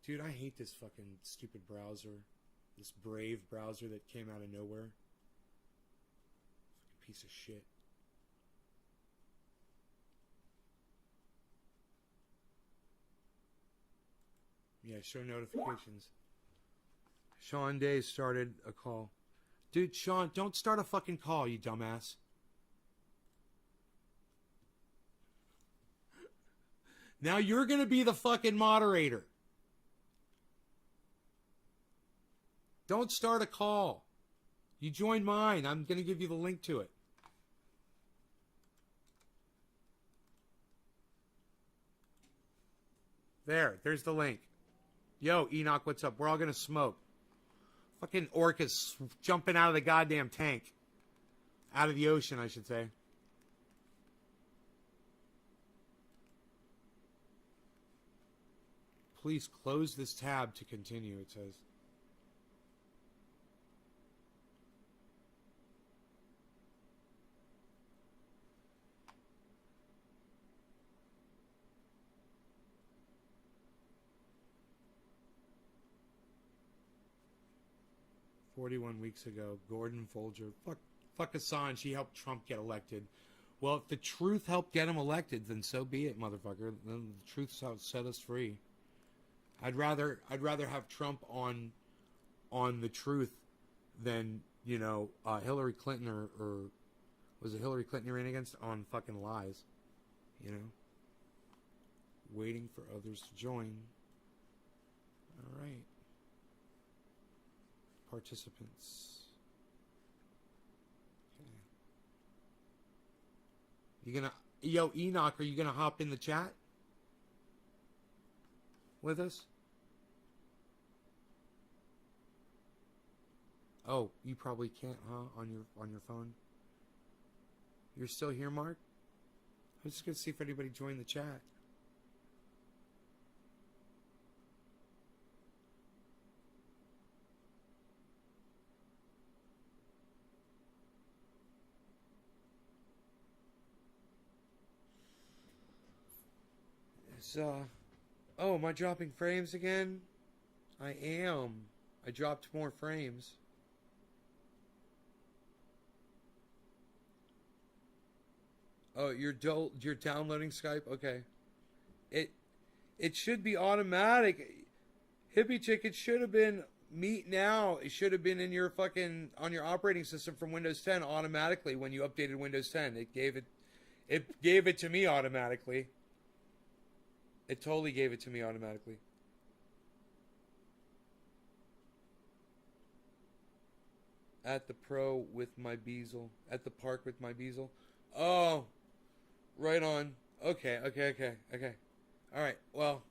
Dude, I hate this fucking stupid browser. This Brave browser that came out of nowhere. Fucking piece of shit. Yeah, show notifications. Sean Day started a call. Dude, Sean, don't start a fucking call, you dumbass. Now you're going to be the fucking moderator. Don't start a call. You join mine. I'm going to give you the link to it. There's the link. Yo, Enoch, what's up? We're all going to smoke. Fucking orcas jumping out of the goddamn tank. Out of the ocean, I should say. Please close this tab to continue, it says. "41 weeks ago, Gordon Folger, fuck Assange, he helped Trump get elected." Well, if the truth helped get him elected, then so be it, motherfucker. Then the truth set us free. I'd rather have Trump on the truth than, you know, Hillary Clinton or was it Hillary Clinton you ran against on fucking lies, you know. Waiting for others to join. All right. Participants. Okay. Yo, Enoch, are you gonna hop in the chat with us? Oh, you probably can't, huh? On your phone. You're still here, Mark? I'm just gonna see if anybody joined the chat. Oh, am I dropping frames again? I am. I dropped more frames. Oh, you're downloading Skype? Okay. It should be automatic. Hippie Chick, it should have been Meet Now, it should have been in your fucking on your operating system from Windows 10 automatically when you updated Windows 10. It gave it to me automatically. It totally gave it to me automatically. At the Pro with my Beazle. At the park with my Beazle. Oh, right on. Okay. All right. Well,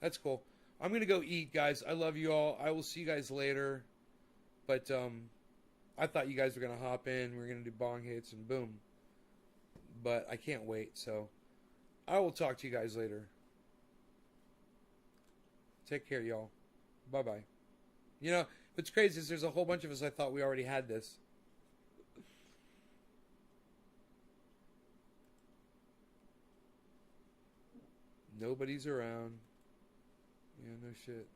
that's cool. I'm gonna go eat, guys. I love you all. I will see you guys later. But I thought you guys were gonna hop in. We're gonna do bong hits and boom. But I can't wait. So I will talk to you guys later. Take care, y'all. Bye bye. You know, what's crazy is there's a whole bunch of us I thought we already had this. Nobody's around. Yeah, no shit.